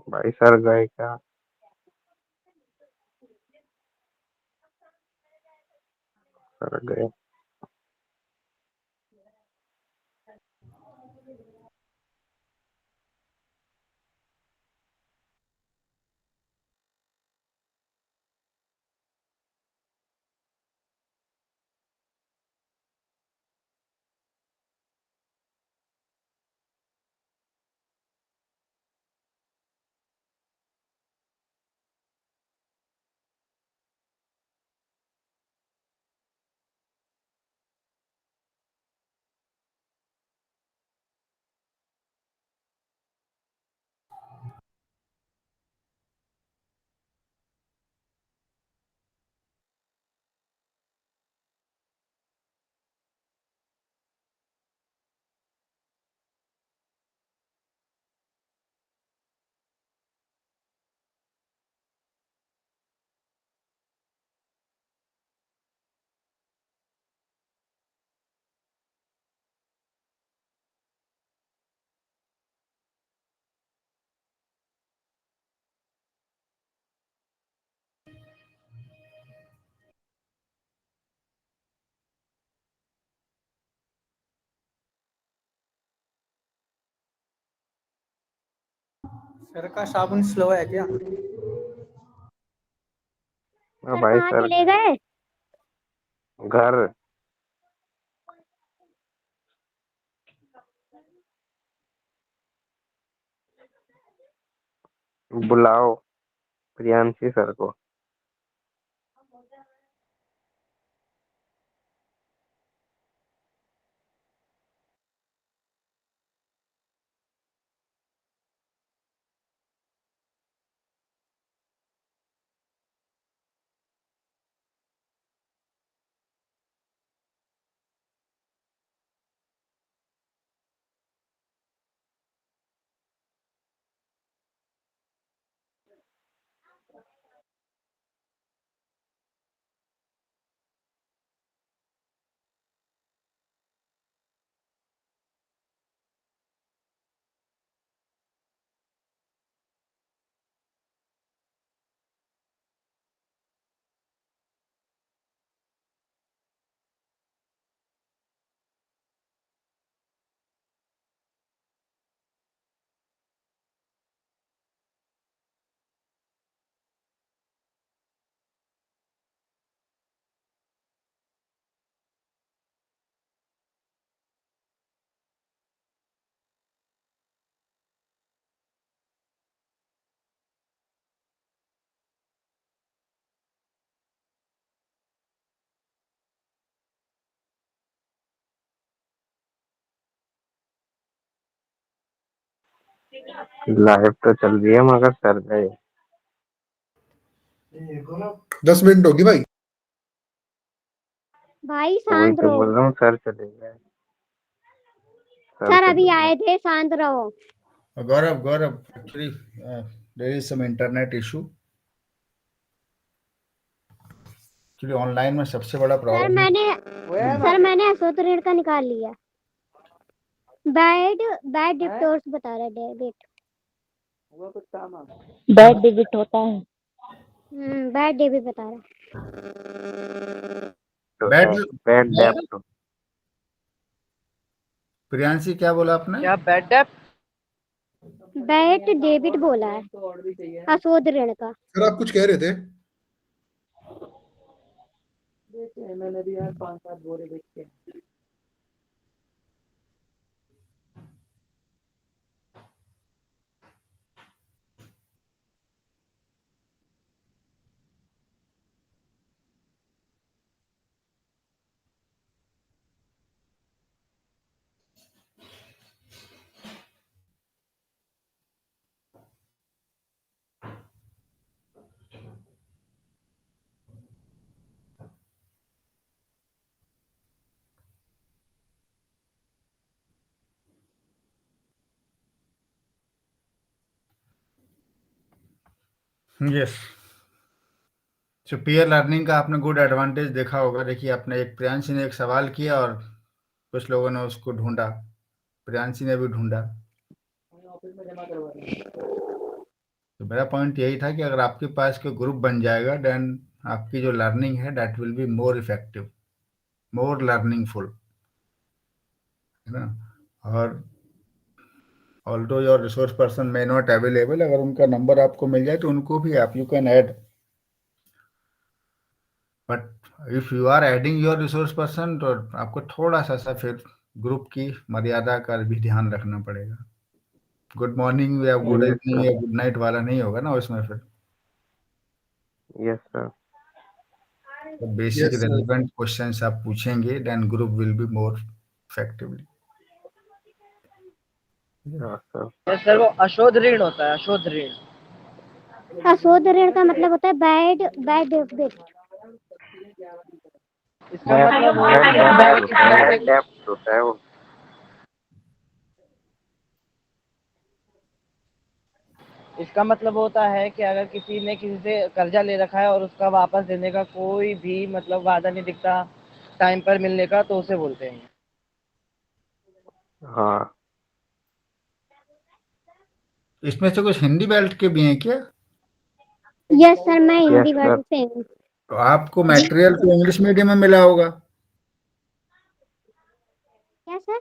भाई, सर गए क्या? सर गए। सर का साबुन स्लो है क्या? हाँ सर भाई, कहाँ सर चले गए? घर। बुलाओ प्रियांशी सर को। लाइव तो चल रही है मगर सर गए। 10 मिनट होगी भाई। भाई वही शांत तो रहो। बोल रहा हूँ, सर चले गए। सर अभी आए थे, शांत रहो। Gaurav, actually, there is some internet issue. Actually, online में सबसे बड़ा सर प्रॉब्लम मैंने अशोक ऋण का निकाल लिया। बैड डेबिटर्स बता रहा है, डेबिट। बैड डेबिट होता है। बैड डेबिट बता रहा है। बैड डेप्ट। प्रियांशी क्या बोला आपने? क्या बैड डेप? बैड डेबिट बोला है अशोक ऋण का। सर आप कुछ कह रहे थे? मैंने भी यार 5-7 बोरे देख के। यस। तो पीयर लर्निंग का आपने गुड एडवांटेज देखा होगा। देखिए, आपने एक प्रियांशी ने एक सवाल किया और कुछ लोगों ने उसको ढूंढा, प्रियांशी ने भी ढूंढा। ऑफिस में जमा करवा तो मेरा पॉइंट यही था कि अगर आपके पास कोई ग्रुप बन जाएगा, देन आपकी जो लर्निंग है that will be more effective, more learningful, है ना। और although your resource person may not available, अगर उनका नंबर आपको मिल जाए तो उनको भी आप you can add. But if you are adding your resource person तो आपको थोड़ा सा फिर ग्रुप की मर्यादा का भी ध्यान रखना पड़ेगा। गुड मॉर्निंग या गुड Yes, इवनिंग या गुड नाइट वाला नहीं होगा ना उसमें फिर। Yes sir. तो बेसिक रेलेवेंट क्वेश्चंस आप पूछेंगे, then group will be more effectively. Sir वो अशोध ऋण होता है, अशोध ऋण। अशोध ऋण का मतलब होता है बैड डेबिट। इसका मतलब बैड डेप्ट होता है वो। इसका मतलब होता है कि अगर किसी ने किसी से कर्जा ले रखा है और उसका वापस देने का कोई भी मतलब वादा नहीं दिखता टाइम पर मिलने का, तो उसे बोलते हैं। हाँ। इसमें से कुछ हिंदी बेल्ट के भी हैं क्या? यस सर, मैं हिंदी बेल्ट से हूँ। तो आपको मटेरियल तो इंग्लिश मीडियम में मिला होगा। क्या सर?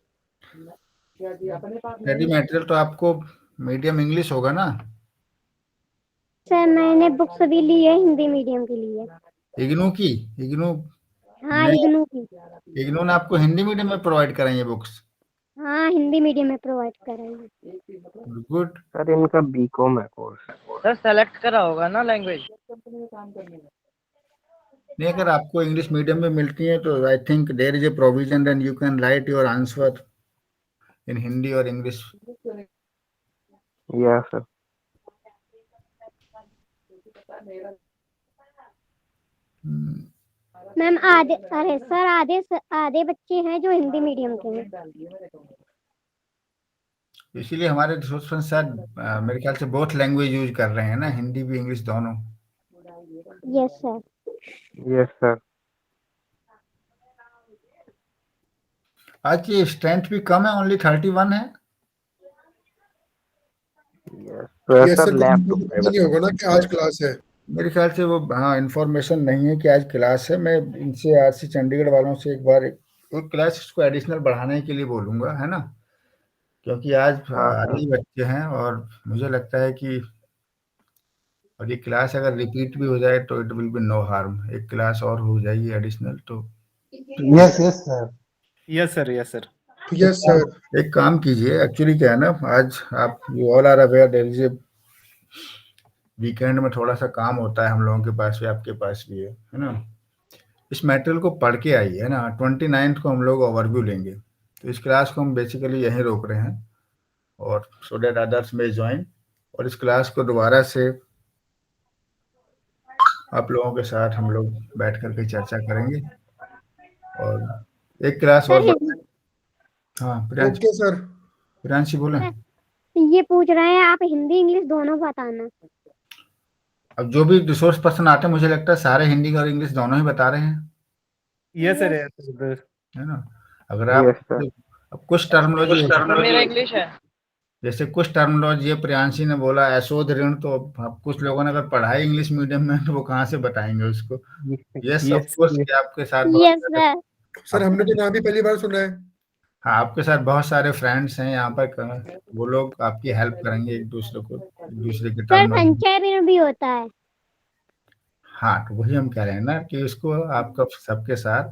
स्टडी मटेरियल तो आपको मीडियम इंग्लिश होगा ना। सर मैंने बुक्स भी ली है हिंदी मीडियम के लिए। इग्नू की? इग्नू? हाँ इग्नू की। इग्नू ने आपको हिंदी मीडियम में प्रोवाइड कराई है बुक्स? हाँ हिंदी मीडियम में प्रोवाइड कराई। गुड। सर इनका बीकॉम है कोर्स। सर सेलेक्ट करा होगा ना लैंग्वेज। नहीं, अगर आपको इंग्लिश मीडियम में मिलती है तो I think there is a provision then you can write your answer in Hindi और इंग्लिश। Yes sir. मैम आधे बच्चे हैं जो हिंदी मीडियम के हैं। इसीलिए हमारे रिसोर्स शायद मेरे ख्याल से बोथ लैंग्वेज यूज कर रहे हैं ना, हिंदी भी इंग्लिश दोनों। Yes sir. Yes sir. आज की स्ट्रेंथ भी कम है, ओनली 31 है। Yes sir. लैपटॉप नहीं होगा ना कि आज क्लास है। मेरे ख्याल से वो हाँ इन्फॉर्मेशन नहीं है कि आज क्लास है। मैं इनसे आरसी चंडीगढ़ वालों से एक बार एक क्लास को एडिशनल बढ़ाने के लिए बोलूंगा, है ना, क्योंकि आज आधे बच्चे हैं और मुझे लगता है कि और ये क्लास अगर रिपीट भी हो जाए तो it will be no harm. एक क्लास और हो जाएगी एडिशनल तो। Yes yes sir. Yes sir, yes sir, yes sir. एक काम कीजिए, एक्चुअली क्या है ना, आज आप you all are aware there is a weekend में थोड़ा सा काम होता है हम लोगों के पास भी, आपके पास भी है ना। इस मटेरियल को पढ़ के आइए, है ना। 29 को हम लोग ओवरव्यू लेंगे, तो इस क्लास को हम बेसिकली यहीं रोक रहे हैं और सो दैट अदर्स में ज्वाइन। और इस क्लास को दोबारा से आप लोगों के साथ हम लोग बैठ करके चर्चा करेंगे और एक क्लास और हाँ प्रियांश, ओके सर। प्रियांशी बोले। ये पूछ रहे हैं आप हिंदी इंग्लिश दोनों बताना। अब जो भी रिसोर्स पर्सन आते हैं मुझे लगता है सारे हिंदी और इंग्लिश दोनों ही बता रहे हैं, यस सर, यस सर। है ना। अगर आप अब कुछ टर्मिनोलॉजी मेरा इंग्लिश है। जैसे कुछ टर्मिनोलॉजी प्रियांशी ने बोला ऐशोध ऋण, तो अब कुछ लोगों ने अगर पढ़ाई इंग्लिश मीडियम में तो वो कहाँ से बताएंगे उसको। यस ऑफ कोर्स आपके साथ यस सर। सर हमने तो नाम भी पहली बार सुना है। हाँ, आपके साथ बहुत सारे फ्रेंड्स हैं यहाँ पर, वो लोग आपकी हेल्प करेंगे एक दूसरे को, एक दूसरे के सर टर्मिनोलॉजी। संचय ऋण भी होता है। हाँ, तो वही हम कह रहे हैं ना कि इसको आपका सबके साथ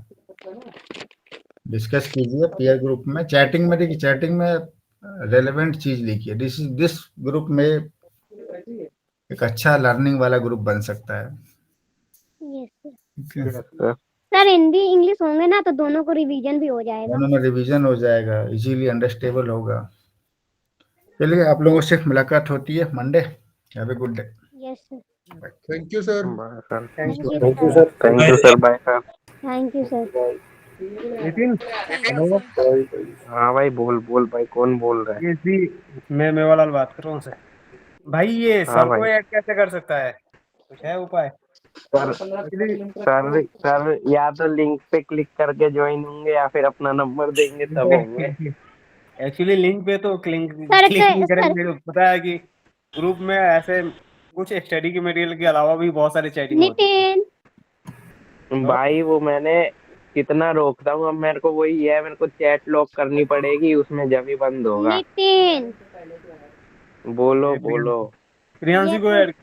डिस्कस कीजिए पीयर ग्रुप में, चैटिंग में। देखिए चैटिंग में रेलेवेंट चीज लिखिए। दिस ग्रुप में एक अच्छा लर्निंग वाला ग्रुप बन सकता है। Yes sir. Sir Hindi English होंगे ना तो दोनों को रिवीजन भी हो जाएगा। दोनों में रिवीजन हो जाएगा, इजीली अंडरस्टेबल होगा। चलिए, आप लोगों से मुलाकात होती है Monday. Have a good day. Yes sir. Thank you sir. Thank you sir. Thank you sir. Bye sir. Thank you sir. Nitin, hello. हाँ भाई, बोल बोल भाई, कौन बोल रहा है? ये जी मैं मेवालाल बात कर रहा हूँ सर। भाई ये हाँ सर को भाई। ऐड कैसे कर सकता है, कुछ है उपाय? सर सर या तो लिंक पे क्लिक करके ज्वाइन होंगे या फिर अपना नंबर देंगे तब होंगे। एक्चुअली लिंक पे तो क्लिक सर नहीं करेंगे। सर मेरे को पता है कि ग्रुप में ऐसे कुछ स्टडी के मटेरियल के अलावा भी बहुत सारी चैटिंग होती नितिन भाई वो मैंने कितना रोकता हूँ, अब मेरे को वही है, मेरे को चैट लॉक करनी पड़ेगी, उसमें जब ही बंद होगा। नितिन बोलो बोलो। प्रियांशी को ऐड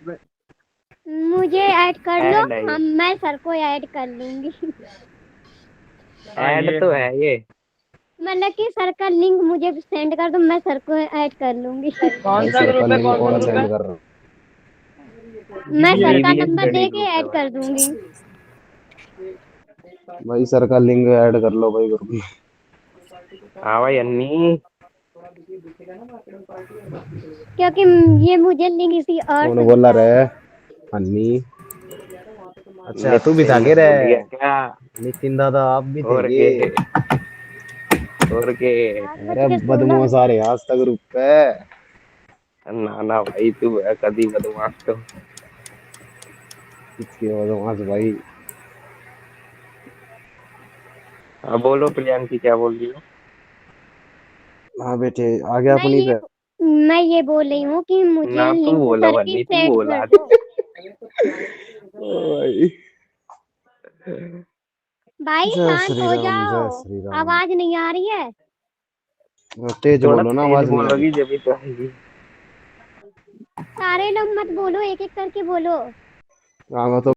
मुझे ऐड कर लो। ऐड है ये। मैं सर को ऐड कर लूंगी। ऐड तो है ये। मतलब कि सर का लिंक मुझे सेंड कर दो, मैं सर को ऐड कर लूंगी। कौन सा ग्रुप है, कौन सा ग्रुप है? मैं सर का DBS नंबर स्टडी दे ग्रुप के है ऐड भाई। कर दूंगी। भाई सर का लिंक ऐड कर लो भाई ग्रुप में। हाँ भाई अन्नी, क्योंकि ये मुझे लिंक इसी और कौन बोला रहे? अन्नी। अच्छा तू भी था के रे क्या? नितिन दादा आप भी थे? और के अरे बदमाश आ रहे आज तक ग्रुप पे। ना ना भाई, तू है कदी बदमाश तो। किसके बदमाश भाई? हाँ बोलो प्रियांकी, क्या बोल रही हो? हाँ बेटे आ गया अपनी पे। मैं ये बोल रही हूँ कि मुझे ना तू लिंक बोला सर की बन्नी, तू सेंड बोला। कर दो। भाई शांत हो जाओ, आवाज नहीं आ रही है। तेज बोलो ना, आवाज नहीं बोलोगी जब भी तो आएगी। सारे लोग मत बोलो, एक एक करके बोलो। हाँ तो